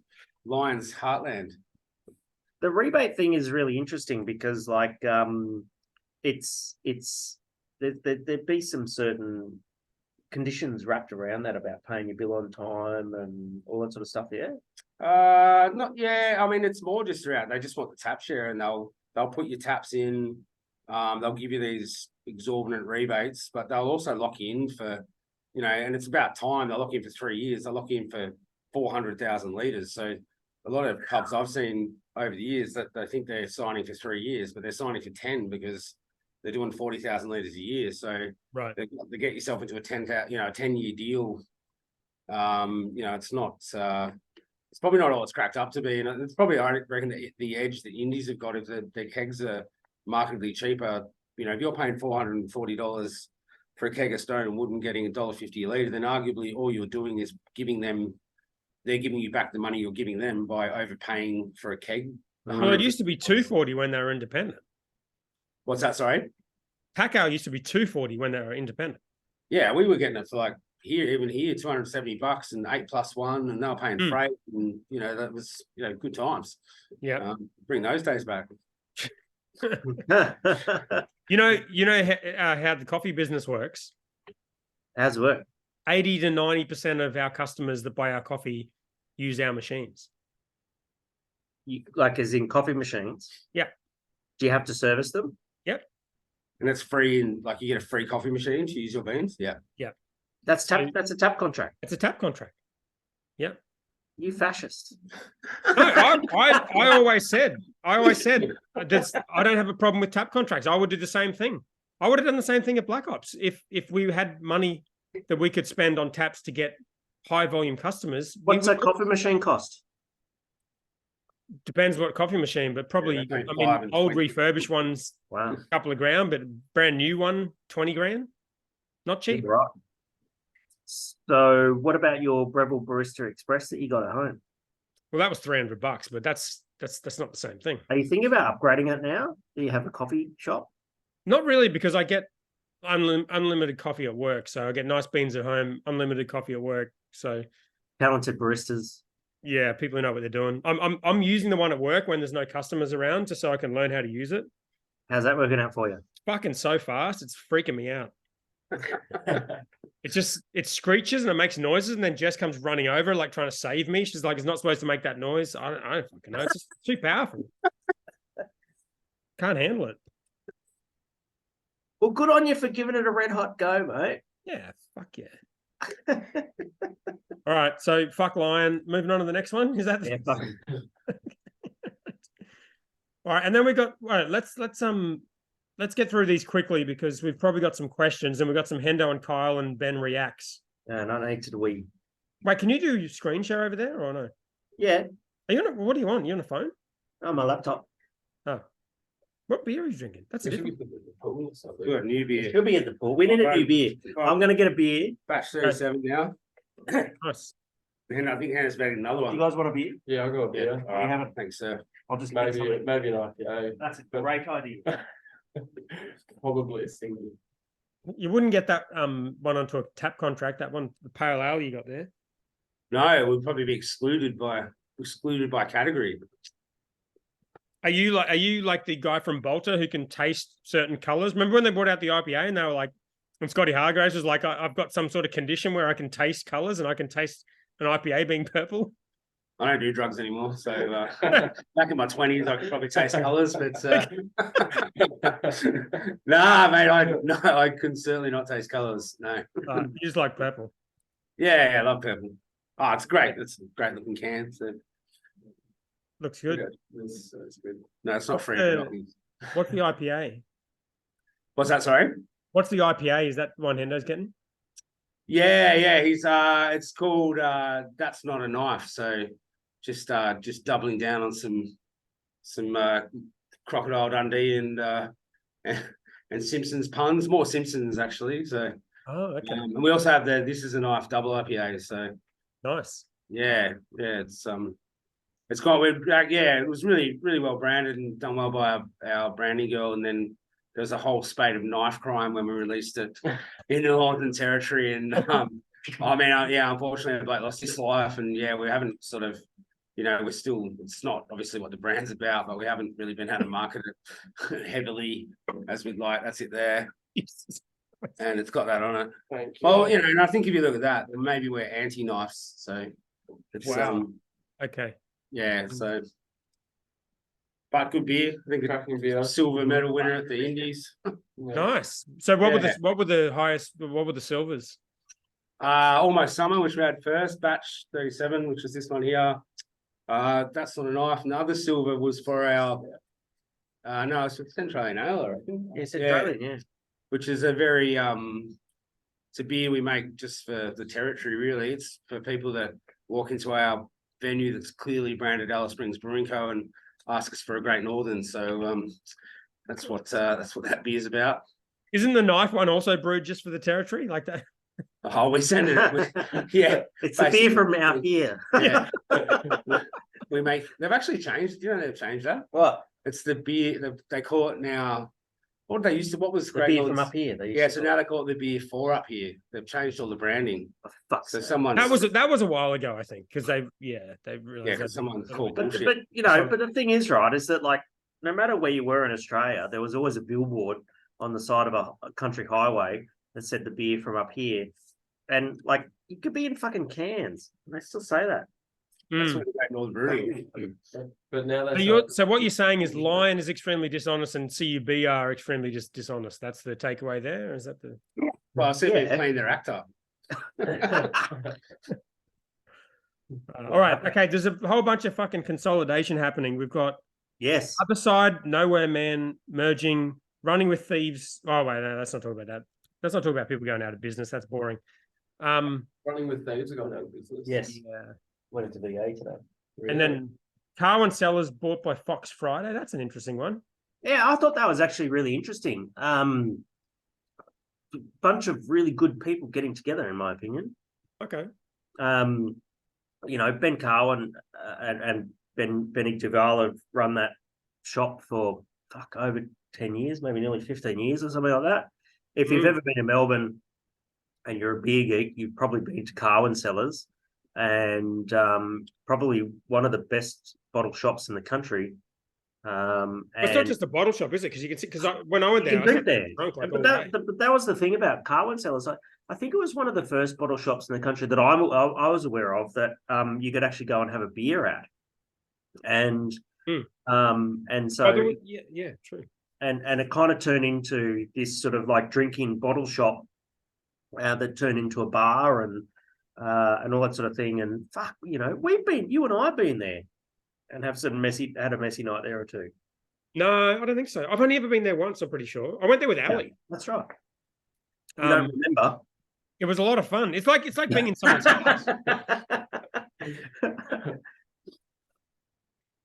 Lions heartland. The rebate thing is really interesting because, like, it's there'd be some certain conditions wrapped around that about paying your bill on time and all that sort of stuff. Yeah. Not yeah. I mean, it's more just around. They just want the tap share, and they'll put your taps in. They'll give you these exorbitant rebates, but they'll also lock you in for, and it's about time. They'll lock you in for 3 years. They'll lock you in for 400,000 litres. So a lot of pubs I've seen over the years that they think they're signing for 3 years, but they're signing for 10 because they're doing 40,000 litres a year. So Right. they get yourself into a 10-year deal. It's not. It's probably not all it's cracked up to be, and it's probably, I reckon, the edge that indies have got if their kegs are markedly cheaper. If you're paying $440 for a keg of Stone and Wood and getting $1.50 a litre, then arguably all you're doing is they're giving you back the money you're giving them by overpaying for a keg Well, it used to be 240 when they were independent. What's that? Sorry. Pack ale used to be 240 when they were independent. Yeah, we were getting it for like even here, $270 and 8+1, and they were paying freight, and that was good times. Yeah. Bring those days back. You know how the coffee business works. How's it work? 80 to 90% of our customers that buy our coffee use our machines. Like as in coffee machines? Yeah. Do you have to service them? Yep. And that's free, and like you get a free coffee machine to use your beans. Yeah. Yeah. That's a tap contract. It's a tap contract. Yeah. You fascist. No, I always said I don't have a problem with tap contracts. I would do the same thing. I would have done the same thing at Black Ops if we had money that we could spend on taps to get high volume customers. What's a coffee machine cost? Depends what coffee machine, but probably old refurbished ones, wow, a couple of grand, but brand new one, 20 grand. Not cheap. Right. So what about your Breville Barista Express that you got at home? Well, that was $300, but that's not the same thing. Are you thinking about upgrading it now? Do you have a coffee shop? Not really, because I get unlimited coffee at work. So I get nice beans at home, unlimited coffee at work. So Talented baristas. Yeah, people who know what they're doing. I'm using the one at work when there's no customers around, just so I can learn how to use it. How's that working out for you? It's fucking so fast, it's freaking me out. It screeches and it makes noises, and then Jess comes running over, like trying to save me. She's like, "It's not supposed to make that noise." I don't fucking know. It's just too powerful. Can't handle it. Well, good on you for giving it a red hot go, mate. Yeah, fuck yeah. All right, so fuck Lion. Moving on to the next one. Is that the... Yeah, fuck. All right, and then we got. All right, let's get through these quickly because we've probably got some questions, and we've got some Hendo and Kyle and Ben reacts. No, not need to we. Wait, can you do your screen share over there or no? Yeah. Are you on? What are you on? You on a phone? On my laptop. Oh, what beer are you drinking? That's a different. Good, new beer. He'll be at the pool. We need a new beer. I'm going to get a beer. Batch 37 now. Nice. And I think Hannah's back another Do one. you guys want a beer? Yeah, I'll go a beer. All right. You have a- Thanks, sir. I'll just Maybe get maybe an IPA. That's a great idea. Probably a single. You wouldn't get that one onto a tap contract. That one, the pale ale you got there. No, it would probably be excluded by category. Are you like the guy from Bolter who can taste certain colors? Remember when they brought out the IPA and they were like, and Scotty Hargraves was like, I've got some sort of condition where I can taste colors and I can taste an IPA being purple. I don't do drugs anymore, so back in my 20s, I could probably taste colours, but nah, mate, I can certainly not taste colours. No, You just like purple. yeah, I love purple. Oh, it's great. It's a great looking can. So Looks good. it's good. No, it's not free. What's the IPA? What's that? Sorry. What's the IPA? Is that one Hendo's getting? Yeah. He's it's called That's Not a Knife. So just doubling down on some Crocodile Dundee and Simpsons puns, more Simpsons actually. So okay. And we also have the This Is a Knife double IPA. So Nice. yeah, it's quite weird. Yeah, it was really well branded and done well by our branding girl, and then there was a whole spate of knife crime when we released it in the Northern Territory. And unfortunately, Blake lost his life, and we haven't sort of, we're still. It's not obviously what the brand's about, but we haven't really been able to market it heavily as we'd like. That's it there, and it's got that on it. Thank you. Well, and I think if you look at that, then maybe we're anti-knives. So it's Wow. Okay. yeah. So. But good beer. I think Cracking beer. silver medal winner at the Indies. Nice. So what were the silvers? Almost Summer, which we had first, batch 37, which was this one here. That's Not a Knife. And the other silver was for our it's for Central Ale, I reckon. Yeah, Central, yeah. Which is a very it's a beer we make just for the territory, really. It's for people that walk into our venue that's clearly branded Alice Springs Brewing Co. and ask us for a Great Northern. So that's what that beer's about. Isn't the knife one also brewed just for the territory like that? Oh, we send it. Yeah, It's a beer from out here. Yeah. They've actually changed. Do you know they've changed that? What? It's the beer. They call it now. What did they used to? What was The beer Greg from Norton's- up here. They used Yeah, to so call now they call it the beer 4 up here. They've changed all the branding. it. Oh, fuck's So sake. someone That was a while ago, I think, because they realized that someone's that- called But, bullshit. but you know, but the thing is, right, is that like no matter where you were in Australia, there was always a billboard on the side of a country highway that said the beer from up here, and like you could be in fucking cans, and they still say that. That's Mm. what Great Northern Brewing. But now So, that's so what you're saying is Lion is extremely dishonest and CUB are extremely dishonest. That's the takeaway there, or is that the? Well, I see they Yeah. clean their act up. All right, okay. There's a whole bunch of fucking consolidation happening. We've got Yes. Other Side, Nowhere Man merging, Running with Thieves. Oh wait, no, let's not talk about that. Let's not talk about people going out of business. That's boring. Running with Thieves are going out of business. Yes. Yeah. Went into VA today. And then Carwin Sellers bought by Fox Friday. That's an interesting one. Yeah, I thought that was actually really interesting. Bunch of really good people getting together, in my opinion. Okay. You know, Ben Carwin and Benny Duval have run that shop for over 10 years, maybe nearly 15 years or something like that. If you've ever been to Melbourne and you're a beer geek, you've probably been to Carwin Cellars, and probably one of the best bottle shops in the country. It's not just a bottle shop, is it? Because you can see, because when I went you there, can I was drink there. drunk like all But day. that was the thing about Carwin Cellars. I think it was one of the first bottle shops in the country that I was aware of that you could actually go and have a beer at, and so yeah, true. and it kind of turned into this sort of like drinking bottle shop that turned into a bar and all that sort of thing. And fuck, you know, you and I have been there and had a messy night there or two. No, I don't think so. I've only ever been there once, I'm pretty sure. I went there with Ali. That's right. You don't remember? It was a lot of fun. It's like being in someone's house.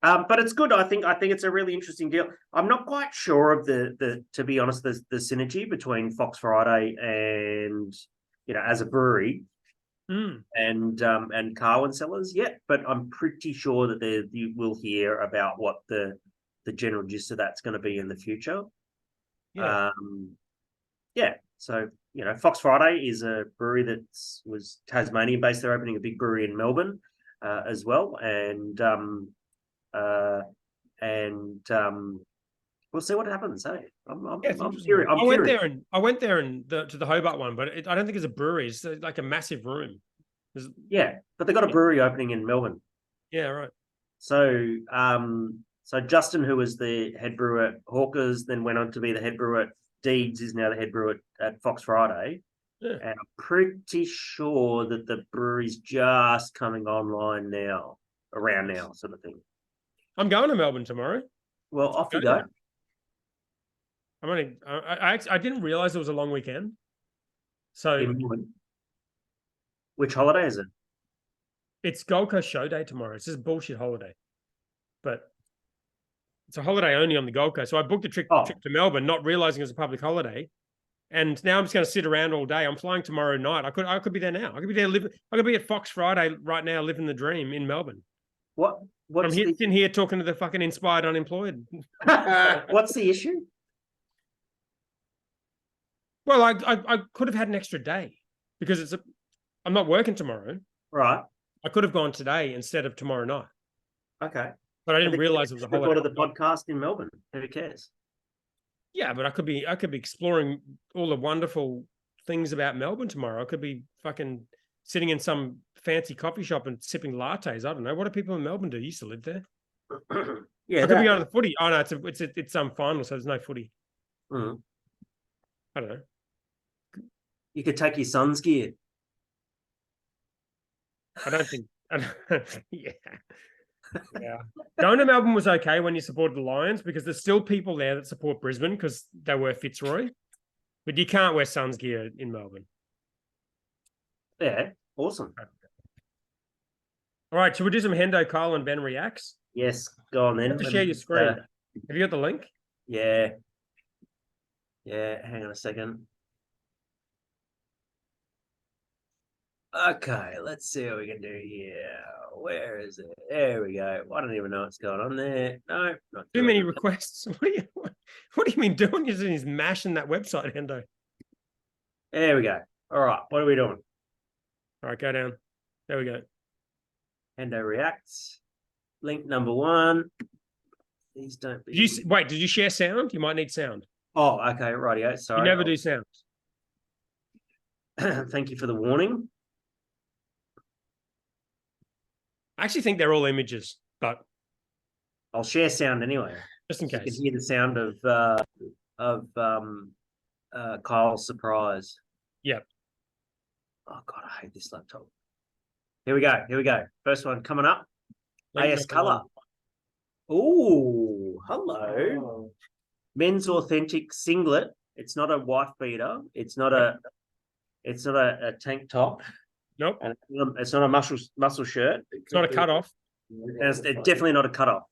But it's good. I think it's a really interesting deal. I'm not quite sure of the to be honest, the synergy between Fox Friday and, you know, as a brewery and Carwin Cellars yet, but I'm pretty sure that you will hear about what the general gist of that's going to be in the future. Yeah. So, you know, Fox Friday is a brewery that was Tasmanian based. They're opening a big brewery in Melbourne as well, and we'll see what happens. Hey, I'm curious. I went there to the Hobart one, but I don't think it's a brewery. It's like a massive room. Yeah, but they got a brewery opening in Melbourne. Yeah, right. So, so Justin, who was the head brewer at Hawkers, then went on to be the head brewer at Deeds, is now the head brewer at Fox Friday. Yeah. And I'm pretty sure that the brewery's just coming online now, around now, sort of thing. I'm going to Melbourne tomorrow. Well, off you go. I didn't realize it was a long weekend. So which holiday is it? it's Gold Coast Show Day tomorrow. It's just a bullshit holiday, but it's a holiday only on the Gold Coast. So I booked a trip to Melbourne, not realizing it was a public holiday. And now I'm just going to sit around all day. I'm flying tomorrow night. I could be there now. I could be there I could be at Fox Friday right now, living the dream in Melbourne. I'm sitting here talking to the fucking inspired unemployed. What's the issue? Well, I could have had an extra day because I'm not working tomorrow. Right. I could have gone today instead of tomorrow night. Okay. But I didn't realize it was a holiday. Recorded the podcast in Melbourne. Who cares? Yeah, but I could be exploring all the wonderful things about Melbourne tomorrow. I could be fucking sitting in some fancy coffee shop and sipping lattes. I don't know. What do people in Melbourne do? You used to live there. Yeah, I could be going to the footy. Oh no, it's some final, so there's no footy. Mm. I don't know. You could take your son's gear. I don't think. Yeah. Yeah. Going to Melbourne was okay when you supported the Lions because there's still people there that support Brisbane because they were Fitzroy. But you can't wear Suns gear in Melbourne. Yeah, awesome. All right, should we do some Hendo, Kyle, and Ben reacts? Yes, go on then. You have to share your screen. Have you got the link? Yeah. Yeah, hang on a second. Okay, let's see what we can do here. Where is it? There we go. I don't even know what's going on there. No, not Too doing many it. requests. What do you mean doing? You're just mashing that website, Hendo. There we go. All right, what are we doing? All right, go down. There we go. Hendo reacts. Link number 1. These don't be. Wait, did you share sound? You might need sound. Oh, okay, rightio. Sorry. You never do sound. Thank you for the warning. I actually think they're all images, but I'll share sound anyway. just in You can case. hear the sound of Kyle's surprise. Yep. Oh God, I hate this laptop. Here we go. Here we go. First one coming up. Link AS number color. Oh, hello. Oh, Men's authentic singlet. It's not a wife beater. It's not a tank top. Nope. And it's not a muscle shirt. It's not a cutoff. And it's definitely not a cutoff.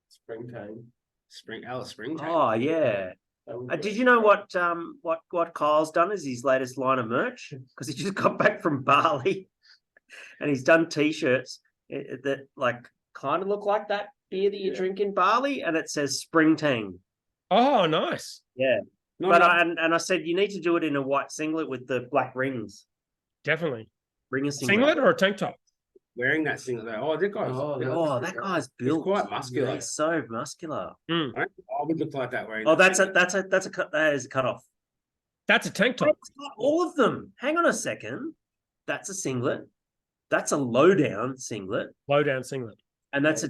Springtime. Springtime. Oh yeah. Did you know what Kyle's done as his latest line of merch? Because he just got back from Bali, and he's done T-shirts that like kind of look like that beer that you drink in Bali, and it says Springtang. Oh, nice. Yeah, but I said you need to do it in a white singlet with the black rings. Definitely. Bring a singlet. Singlet or a tank top? Wearing that singlet though. Oh, that guy's. Oh, that guy's built. quite muscular. He's so muscular. I would look like that wearing. Oh, that that is a cutoff. That's a tank top. It's got all of them. Hang on a second. That's a singlet. That's a low down singlet. Low down singlet. And it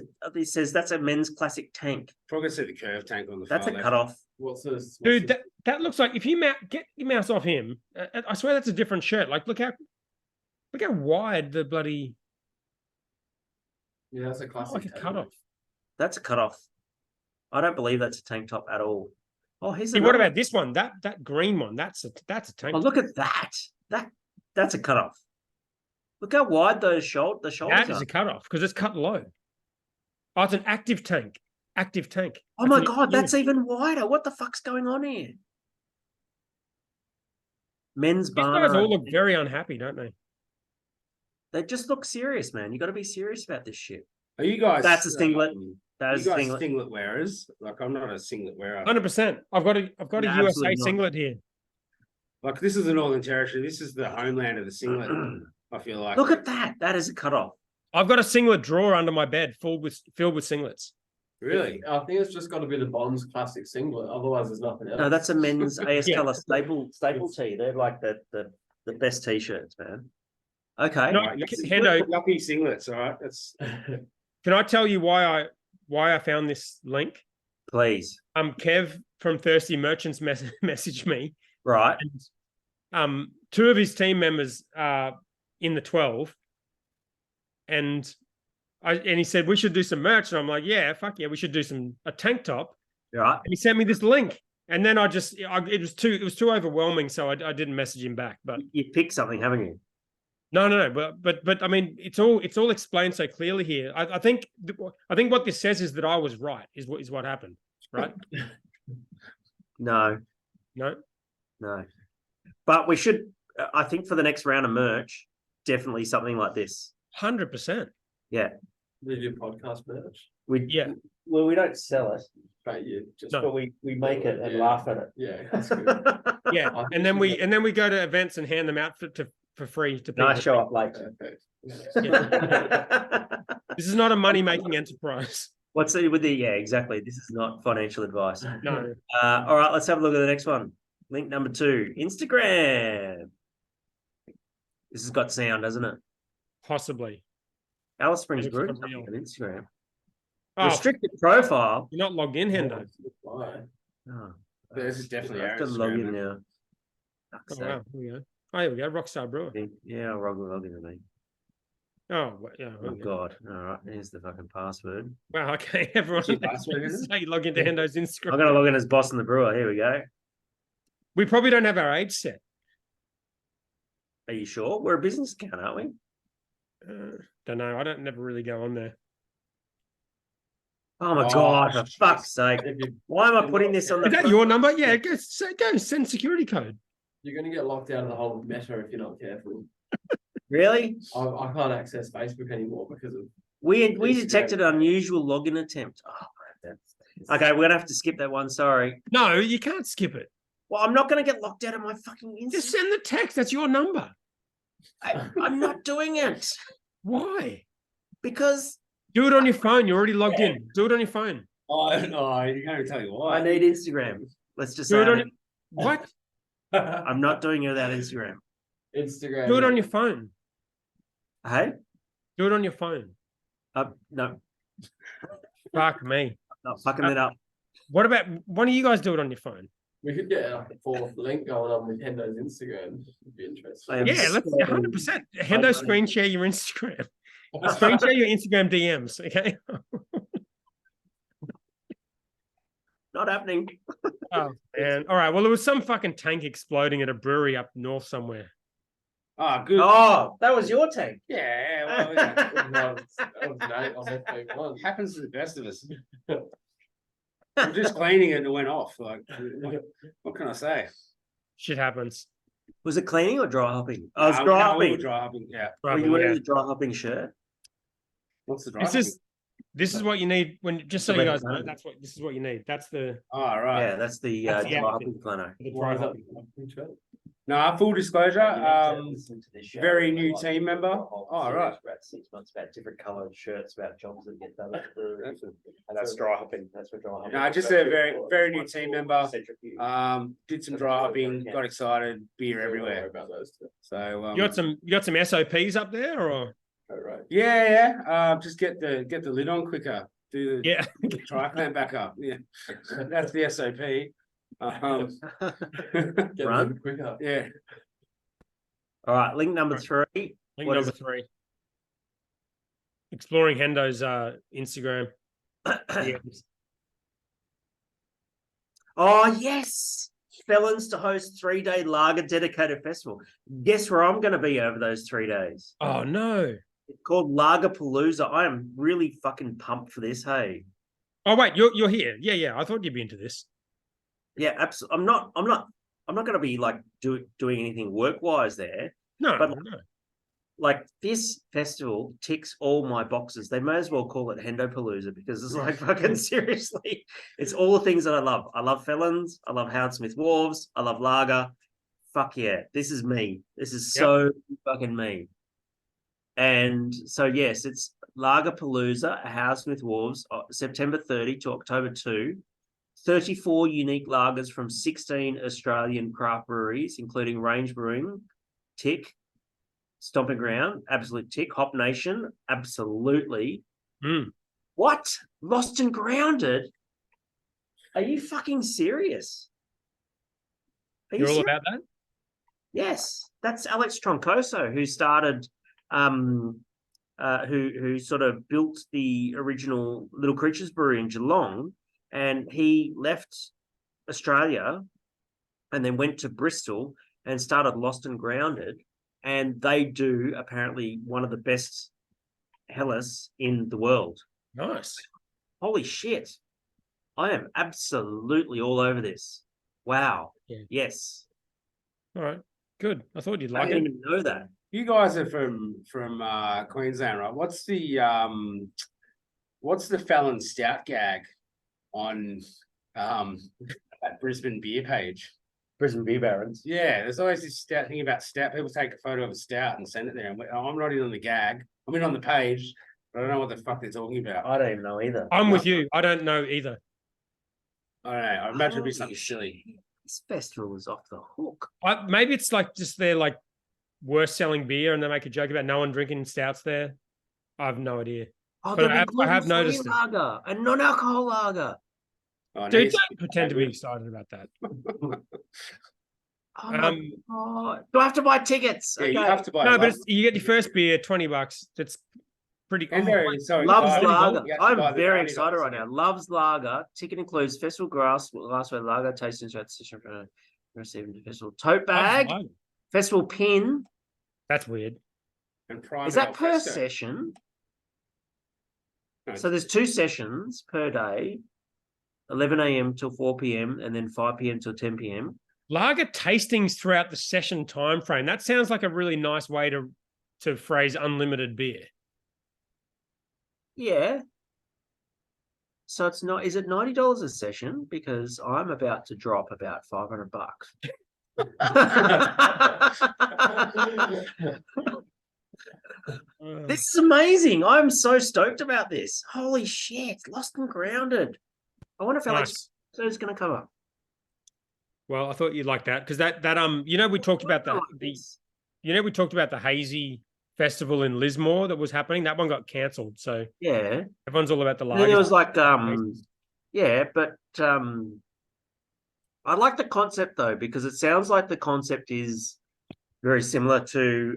says that's a men's classic tank. Probably see the curve tank on the. That's far a left. cutoff. Dude, that looks like if you get your mouse off him, I swear that's a different shirt. Like, look how wide the bloody. Yeah, that's a classic. Like a cutoff. That's a cutoff. I don't believe that's a tank top at all. Oh, here's See, what about this one? That green one. That's a tank Oh, top. look at that. That's a cutoff. Look how wide the shoulders That are. is a cutoff because it's cut low. Oh, it's an active tank. Active tank. Oh my God, that's even wider. What the fuck's going on here? Men's These barn. guys all look very unhappy, don't they? They just look serious, man. You got to be serious about this shit. Are you guys? That's a singlet. That You is a guys singlet. singlet wearers? Like I'm not a singlet wearer. 100%. I've got a No, USA absolutely not. singlet here. Like this is the Northern Territory. This is the homeland of the singlet. I feel like. Look at that. That is a cutoff. I've got a singlet drawer under my bed filled with singlets. Really? I think it's just got to be the Bonds classic singlet. Otherwise, there's nothing else. No, that's a men's AS Yeah. color staple tee. They're like the best t-shirts, man. Okay. No, Right, Hendo, lucky singlets. All right. That's can I tell you why I found this link? Please. Kev from Thirsty Merchants messaged me. Right. And, two of his team members are in the 12, and he said we should do some merch, and I'm like, yeah, fuck yeah, we should do a tank top. Right. And he sent me this link, and then it was too overwhelming, so I didn't message him back. But You picked something, haven't you? no, but I mean, it's all explained so clearly here. I think what this says is that I was right. Is what happened, right? No. No. But we should, I think for the next round of merch, definitely something like this. 100%. Yeah. We do podcast merch. Yeah. Well, we don't sell it, But you just No. but we make it and Yeah. laugh at it. yeah, that's good. Yeah, I and then think we go to events and hand them out for free to people. Nice show up late. Perfect. This is not a money making enterprise. What's it with the, yeah, exactly. This is not financial advice. No. All right, let's have a look at the next one. Link number 2, Instagram. This has got sound, hasn't it? Possibly. Alice Springs Looks Brew for real. on Instagram. Oh, Restricted profile. you're not logged in, Hendo. Why? Oh, This is definitely I have to our log Instagram, in man. now. Fuck's Oh, wow. Here we go. Oh, here we go. Rockstar Brewer. sake. Yeah, I'll log in. I mean. Oh, yeah. Oh God! All right, here's the fucking password. Wow. Okay, everyone. What's your password, Hendo? So you log into Hendo's I'm Instagram. gonna log in as boss and the brewer. Here we go. We probably don't have our age set. Are you sure? We're a business account, aren't we? Don't know. I don't never really go on there. Oh my Oh, God! For shit. fuck's sake! Why am I putting this on the? Is that front? your number? Yeah, go send security code. You're going to get locked out of the whole meta if you're not careful. Really? I can't access Facebook anymore because of. We Instagram. detected an unusual login attempt. Oh, okay, we're gonna have to skip that one. Sorry. No, you can't skip it. Well, I'm not gonna get locked out of my fucking Just Instagram. send the text. That's your number. I'm not doing it Why? because Do it on your phone. You're already logged in. Do it on your phone. Oh, you can't even tell you why. I need Instagram. Let's just Do say it on I your, what? I'm not doing it without Instagram. Instagram. Do it on your phone. Hey, Do it on your phone. no, Fuck me. not fucking that up. What about why don't you guys do it on your phone? We could get like a fourth link going on with Hendo's Instagram. It'd be interesting. I am Yeah, let's so- 100%. Hendo screen share your Instagram. Screen share your Instagram DMs. Okay. Not happening. Oh man. All right. Well, there was some fucking tank exploding at a brewery up north somewhere. Oh, good. Oh, that was your tank. Yeah, well, yeah. That was Nate on FP1. Happens to the best of us. I'm just cleaning it and it went off. Like, what can I say? Shit happens. Was it cleaning or dry hopping? Oh, it's No, dry we hopping. were dry hopping. Yeah. Were you wearing the dry hopping shirt? What's the dry This is what you need when just so The you red guys know. button. This is what you need. That's the Oh, right. Yeah, that's the That's the dry outfit. hopping plano. the Why dry is that? hopping. No, full disclosure. Very new team member. Oh, right. About 6 months about different coloured shirts, about jobs that get done. And that's dry hopping. That's what dry hopping. No, just a very new team member. Did some dry hopping, got excited, beer everywhere. About those two. So You got some SOPs up there or Oh, right. yeah. Just get the lid on quicker. Do the yeah. try clamp back up. Yeah, that's the SOP. Get Run. them quicker. Yeah. All right, link number 3. Link What is number 3. Exploring Hendo's Instagram. DMs. Oh, yes. Felons to host 3-day lager dedicated festival. Guess where I'm going to be over those 3 days? Oh no. It's called Lagerpalooza. I am really fucking pumped for this. Hey, Oh wait, you're here. Yeah. I thought you'd be into this. yeah, absolutely. I'm not going to be like doing anything work wise there. No, But- no. Like this festival ticks all my boxes. They may as well call it Hendo-palooza because it's like fucking seriously, it's all the things that I love. I love Felons. I love Howard Smith Wharves. I love lager. Fuck yeah, this is me. This is so fucking me. And so yes, it's Lagerpalooza at Howard Smith Wharves, September 30 to October 2. 34 unique lagers from 16 Australian craft breweries, including Range Brewing, Tick, Stomping Ground, absolute tick. Hop Nation, absolutely. What? Lost and Grounded? Are you fucking serious? Are you You're all serious? about that? Yes, that's Alex Troncoso, who started, who sort of built the original Little Creatures Brewery in Geelong, and he left Australia and then went to Bristol and started Lost and Grounded. And they do apparently one of the best Hellas in the world. Nice. Holy shit. I am absolutely all over this. Wow. Yeah. Yes. All right. Good. I thought you'd I like didn't it. even know that. You guys are from Queensland, right? What's the Fallon Stout gag on that Brisbane beer page? Brisbane Beer Barons. Yeah, there's always this stout thing about stout. People take a photo of a stout and send it there. And I'm not in on the gag. I'm in on the page, but I don't know what the fuck they're talking about. I don't even know either. I'm with you. I don't know either. I don't know. I imagine it'd be Holy something silly. shit. This festival is off the hook. Maybe it's like just their like worst selling beer, and they make a joke about no one drinking stouts there. I have no idea. Oh, But there'll be I have gluten-free noticed it. lager, a non-alcohol lager. Oh, Dude, nice. don't pretend to be excited about that. Oh my God. Do I have to buy tickets? Yeah, you have to buy. No, but love- it's, you get your first beer, $20. That's pretty. And they're so Loves excited. Lager. You have to buy I'm the very $90 excited right now. Loves Lager. Ticket includes festival glassware lager, tasting throughout the session for receiving the festival. Tote bag, festival pin. That's weird. And Prime Is that and per Alfresco. session? No. So there's 2 sessions per day, 11 a.m. till 4 p.m. and then 5 p.m. till 10 p.m. Lager tastings throughout the session time frame. That sounds like a really nice way to to phrase unlimited beer. Yeah. So it's not. Is it $90 a session? Because I'm about to drop about $500. This is amazing. I'm so stoked about this. Holy shit. Lost and Grounded. I wonder if Alex is going to come up. Well, I thought you'd like that because that we talked about we talked about the hazy festival in Lismore that was happening. That one got cancelled. So Yeah. everyone's all about the And lagers. then there was like but I like the concept though, because it sounds like the concept is very similar to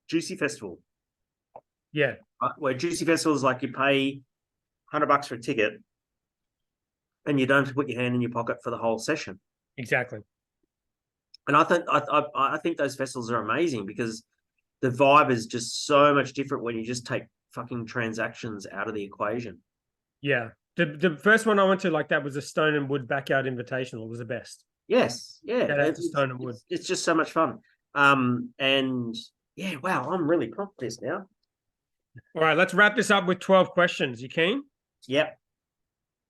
Juicy Festival. Yeah. Where Juicy Festival is like you pay $100 for a ticket and you don't have to put your hand in your pocket for the whole session. Exactly. And I think those festivals are amazing because the vibe is just so much different when you just take fucking transactions out of the equation. Yeah. The first one I went to like that was a Stone and Wood Backyard Invitational. It was the best. Yes. Yeah. Shout out to Stone and Wood. It's just so much fun. And yeah, wow, I'm really pumped this now. All right, let's wrap this up with 12 questions. You keen? Yep.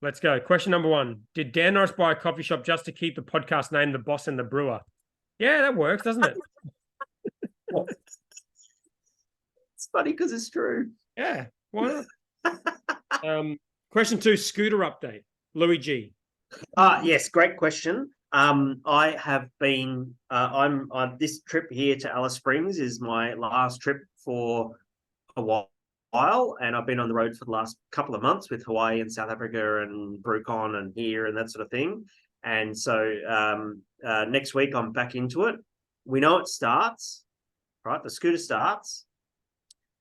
Let's go. Question number 1. Did Dan Norris buy a coffee shop just to keep the podcast name The Boss and the Brewer? Yeah, that works, doesn't it? It's funny because it's true. Yeah, why not? Question 2, scooter update. Louis G. Yes, great question. I have been I'm on this trip here to Alice Springs is my last trip for a while, and I've been on the road for the last couple of months with Hawaii and South Africa and BrewCon and here and that sort of thing. And so next week I'm back into it. We know it starts, right? The scooter starts.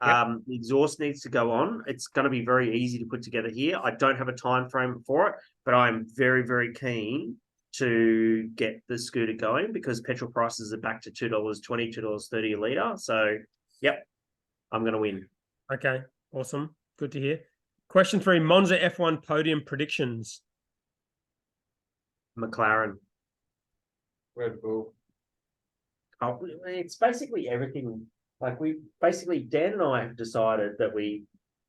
Yep. The exhaust needs to go on. It's going to be very easy to put together here. I don't have a time frame for it, but I'm very, very keen to get the scooter going because petrol prices are back to $2.20, $2.30 a litre. So, yep, I'm going to win. Okay, awesome. Good to hear. Question 3, Monza F1 podium predictions. McLaren. Red Bull. Oh, it's basically everything. Like Dan and I have decided that we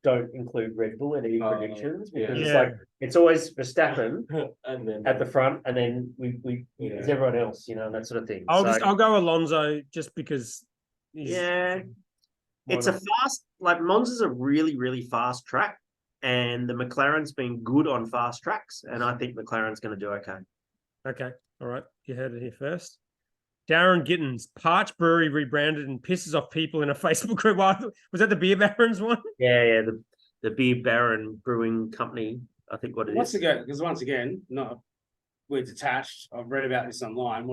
don't include Red Bull in any predictions because it's like it's always Verstappen and then at the front, and then we it's everyone else, and that sort of thing. I'll go Alonso just because. It's a fast. Like Monza's a really really fast track, and the McLaren's been good on fast tracks, and I think McLaren's going to do okay. Okay, all right, you heard it here first. Darren Gittins, Parch Brewery rebranded and pisses off people in a Facebook group. Was that the Beer Barons one? Yeah, the Beer Baron Brewing Company. I think what it is. Once again, we're detached. I've read about this online.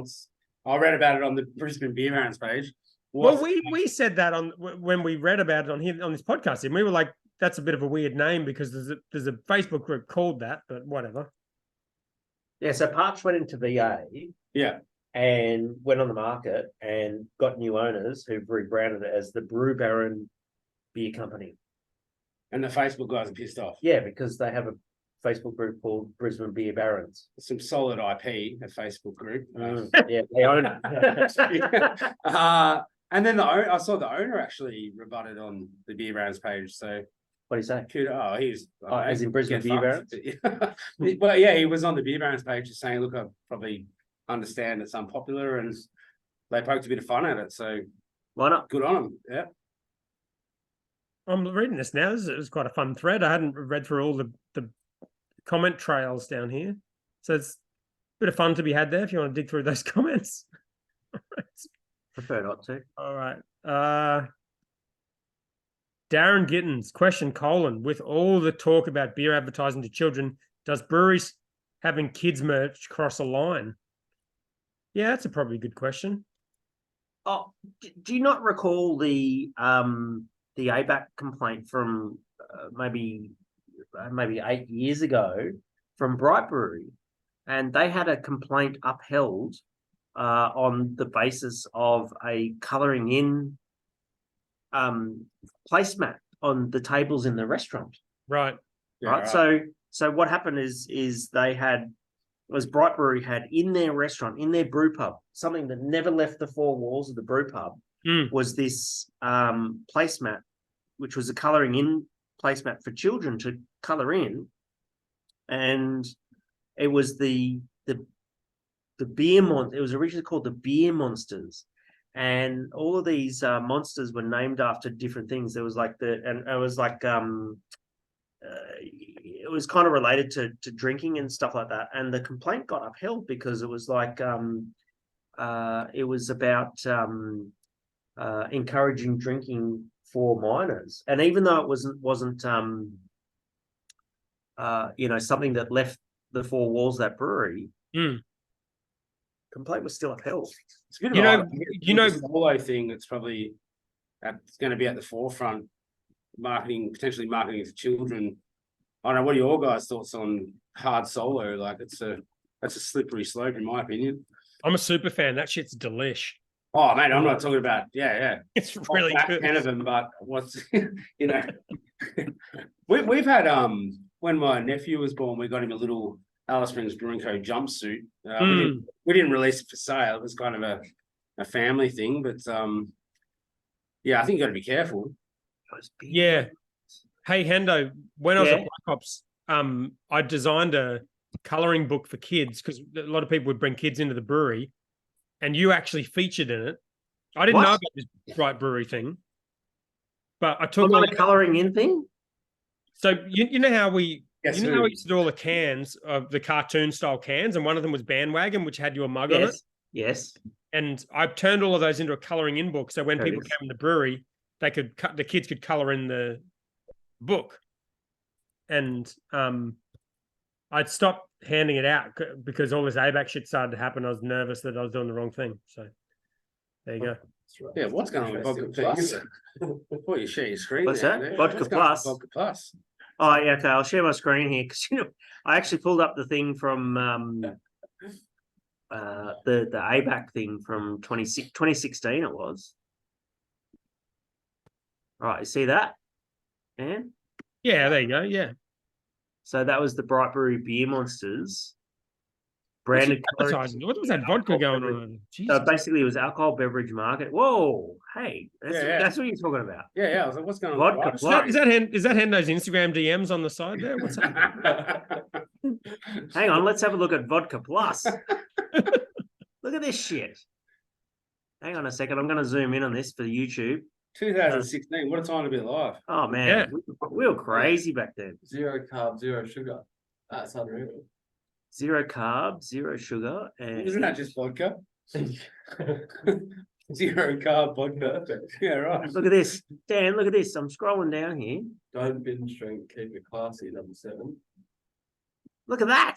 I read about it on the Brisbane Beer Barons page. Well, we said that when we read about it on this podcast, and we were like, "That's a bit of a weird name because there's a Facebook group called that," but whatever. Yeah, so Parch went into VA. Yeah. And went on the market and got new owners who've rebranded it as the Brew Baron Beer Company. And the Facebook guys are pissed off. Yeah, because they have a Facebook group called Brisbane Beer Barons. Some solid IP, a Facebook group. Yeah, they own it. And then I saw the owner actually rebutted on the Beer Barons page. So what do you say? He's as in Brisbane Beer Barons? Well, yeah, he was on the Beer Barons page just saying, look, I probably understand it's unpopular and they poked a bit of fun at it. So why not? Good on them. Yeah. I'm reading this now. It was quite a fun thread. I hadn't read through all the comment trails down here. So it's a bit of fun to be had there if you want to dig through those comments. Prefer not to. All right. Darren Gittins, question : with all the talk about beer advertising to children, does breweries having kids merch cross a line? Yeah, that's a probably good question. Oh, do you not recall the ABAC complaint from maybe 8 years ago from Bright Brewery, and they had a complaint upheld on the basis of a colouring in placemat on the tables in the restaurant. Right. Yeah, right. So what happened is Bright Brewery had in their restaurant, in their brew pub, something that never left the four walls of the brew pub, was this placemat, which was a colouring in placemat for children to colour in, and it was the beer it was originally called the Beer Monsters, and all of these monsters were named after different things. There was like it was kind of related to drinking and stuff like that, and the complaint got upheld because it was like it was about encouraging drinking for minors, and even though it wasn't something that left the four walls of that brewery, complaint was still upheld. It's a bit of a solo thing that's probably it's going to be at the forefront, potentially marketing for children. I don't know. What are your guys' thoughts on hard solo? Like, that's a slippery slope, in my opinion. I'm a super fan. That shit's delish. Oh, mate, I'm not talking about, It's really good. 10 of them, but what's, we've had, when my nephew was born, we got him a little Alice Springs Brewing Co. jumpsuit. We didn't release it for sale. It was kind of a family thing, but I think you got to be careful. Yeah. Hey, Hendo, when I was at Black Ops, I designed a colouring book for kids because a lot of people would bring kids into the brewery, and you actually featured in it. I didn't know about this Bright Brewery thing, but I took a colouring in thing. So you know how we used to do all the cans of the cartoon style cans, and one of them was Bandwagon, which had your mug on it. Yes. And I turned all of those into a colouring in book, so when people came in the brewery, the kids could colour in the book. And I'd stopped handing it out because all this ABAC shit started to happen. I was nervous that I was doing the wrong thing. So there you go. Yeah, what's going on with Vodka Plus? Before you share your screen. What's that? Vodka Plus. Vodka Plus. Oh, yeah, okay. I'll share my screen here because I actually pulled up the thing from the ABAC thing from 2016. It was. All right, you see that? Yeah, there you go. Yeah. So that was the Bright Brewery Beer Monsters branded. What was that vodka going on? So basically, it was alcohol beverage market. Whoa, hey, that's what you're talking about. Yeah. I was like, what's going on? Vodka Plus. Is that Hendo's Instagram DMs on the side there? What's that? Hang on, let's have a look at Vodka Plus. Look at this shit. Hang on a second. I'm going to zoom in on this for YouTube. 2016. What a time to be alive. Oh man, we were crazy back then. 0 carb, 0 sugar. That's unreal. 0 carb, 0 sugar, and isn't that just vodka? 0 carb vodka. Yeah, right. Look at this, Dan. Look at this. I'm scrolling down here. Don't binge drink. Keep it classy. Number 7. Look at that.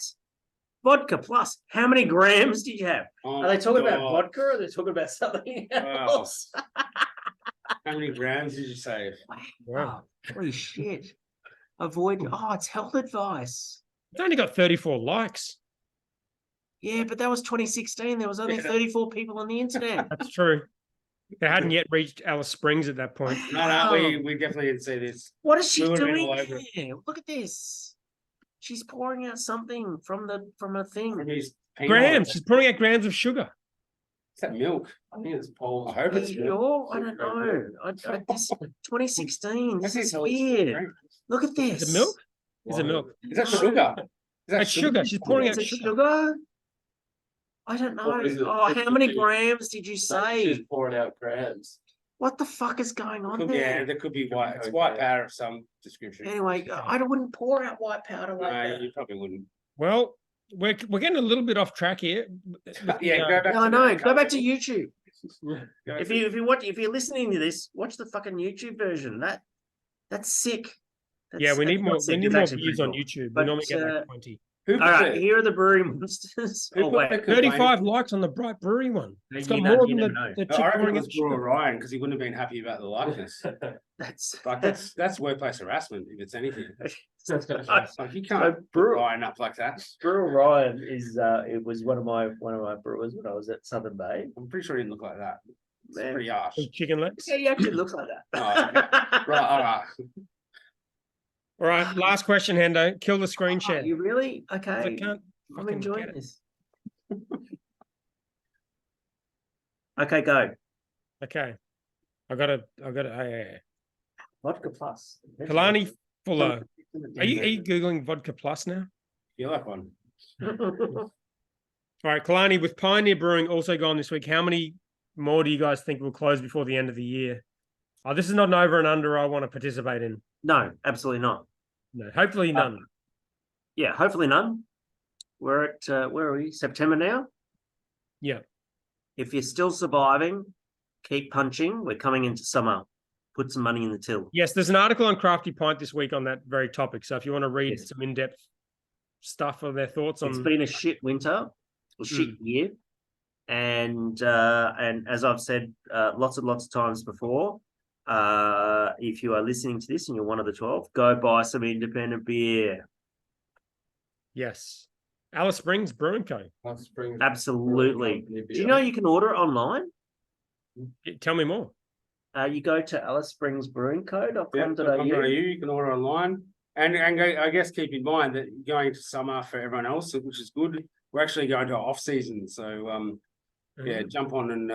Vodka Plus. How many grams did you have? Are they talking about vodka or are they talking about something else? How many grams did you save? Wow. Holy shit. Avoid. Oh, it's health advice. It's only got 34 likes. Yeah, but that was 2016. There was only 34 people on the internet. That's true. They hadn't yet reached Alice Springs at that point. No, we definitely didn't see this. What is she doing here? Look at this. She's pouring out something from a thing. Grams. She's pouring out grams of sugar. Is that milk? I think it's Paul. I hope it's milk. I don't know. This 2016. This is weird. Look at this. Is it milk? Is it milk? Is that sugar? It's sugar. She's pouring out sugar. I don't know. How many grams did you say? She's pouring out grams. What the fuck is going on there? Yeah, there could be white. It's white powder of some description. Anyway, I wouldn't pour out white powder like that. You probably wouldn't. Well, we're getting a little bit off track here. Yeah, go back. Go back to YouTube. If you're listening to this, watch the fucking YouTube version. That's sick. We need more views on YouTube. We normally get like 20. All right, here are the Brewery Monsters. 35 likes on the Bright Brewery one. It's got more than the I reckon it was Brewer Ryan because he wouldn't have been happy about the likeness. That's workplace harassment if it's anything. Like, you can't Brewer Ryan up like that. Brewer Ryan it was one of my brewers when I was at Southern Bay. I'm pretty sure he didn't look like that. It's pretty harsh. Chicken legs. Yeah, he actually looks like that. Okay. Right, all right. All right, last question, Hendo. Kill the screen share. You really? Okay. I'm enjoying this. Okay, go. Okay. I got a Vodka Plus. Kalani Fuller. Are you Googling Vodka Plus now? You like one? All right, Kalani, with Pioneer Brewing also gone this week, how many more do you guys think will close before the end of the year? Oh, this is not an over and under I want to participate in. No, absolutely not. No, hopefully none. Yeah, hopefully none. We're at where are we? September now. Yeah. If you're still surviving, keep punching. We're coming into summer. Put some money in the till. Yes, there's an article on Crafty Pint this week on that very topic. So if you want to read Yes. some in-depth stuff or their thoughts on, It's been a shit winter, or shit year, and as I've said lots and lots of times before, if you are listening to this and you're one of the 12, go buy some independent beer. yes, Alice Springs Brewing Co. Absolutely. Do you know you can order it online? Tell me more. You go to alicespringsbrewingco.com.au. You can order online. And I guess keep in mind that going into summer for everyone else, which is good, we're actually going to off season. So jump on and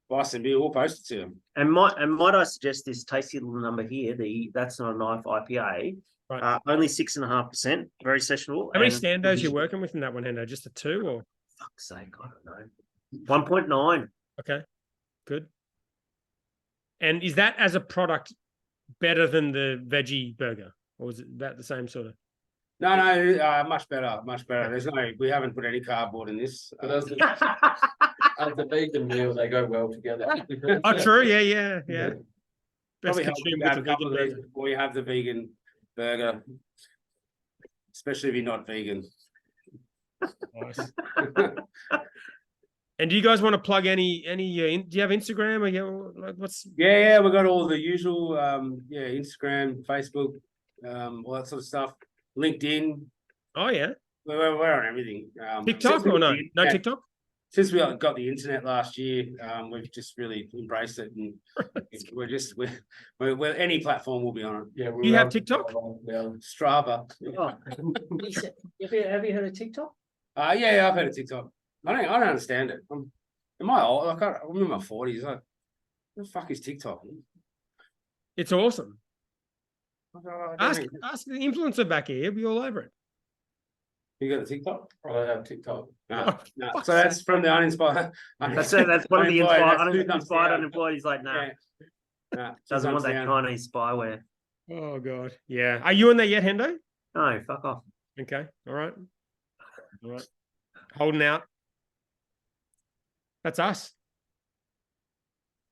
buy some beer. We'll post it to you. And might I suggest this tasty little number here? That's Not a Knife IPA. Right. Only 6.5%. Very sessionable. How many standos you working with in that one, Hendo? Just a 2 or? Fuck's sake, I don't know. 1.9. Okay, good. And is that as a product better than the veggie burger, or was it about the same sort of? No, much better, much better. We haven't put any cardboard in this. But as the vegan meal, they go well together. Oh, true. Yeah. Best Probably help consumed you with have the a couple vegan of these burger. before you have the vegan burger, especially if you're not vegan. Nice. And do you guys want to plug any? Do you have Instagram or what's? Yeah, we got all the usual. Instagram, Facebook, all that sort of stuff. LinkedIn. Oh yeah. We're on everything. TikTok or no? No yeah, TikTok. Since we got the internet last year, we've just really embraced it, and we're any platform will be on it. Yeah, Do you have TikTok? Strava. Oh. Have you heard of TikTok? Yeah, I've heard of TikTok. I don't understand it. I'm in my 40s. Like, what the fuck is TikTok? It's awesome. I Ask the influencer back here. He'll be all over it. You got a TikTok? I don't have TikTok. No. fuck's So that's from the uninspired. That's one of the uninspired unemployed. He's like, nah, No, doesn't want that Chinese spyware. Oh god. Yeah. Are you in there yet, Hendo? No, fuck off. Okay. All right. Holding out. That's us.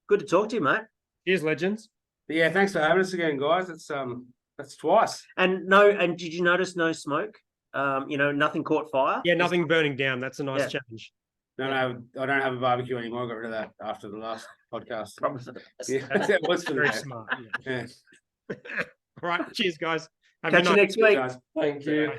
Good to talk to you, mate. Cheers, legends. Yeah, thanks for having us again, guys. That's twice. And did you notice no smoke? Nothing caught fire. Yeah, nothing burning down. That's a nice change. No, I don't have a barbecue anymore. I got rid of that after the last podcast. Probably for the best. Yeah, that was for Very the best. smart. Yeah. All right. Cheers, guys. Have a Catch good you night. next week. Guys. Thank you.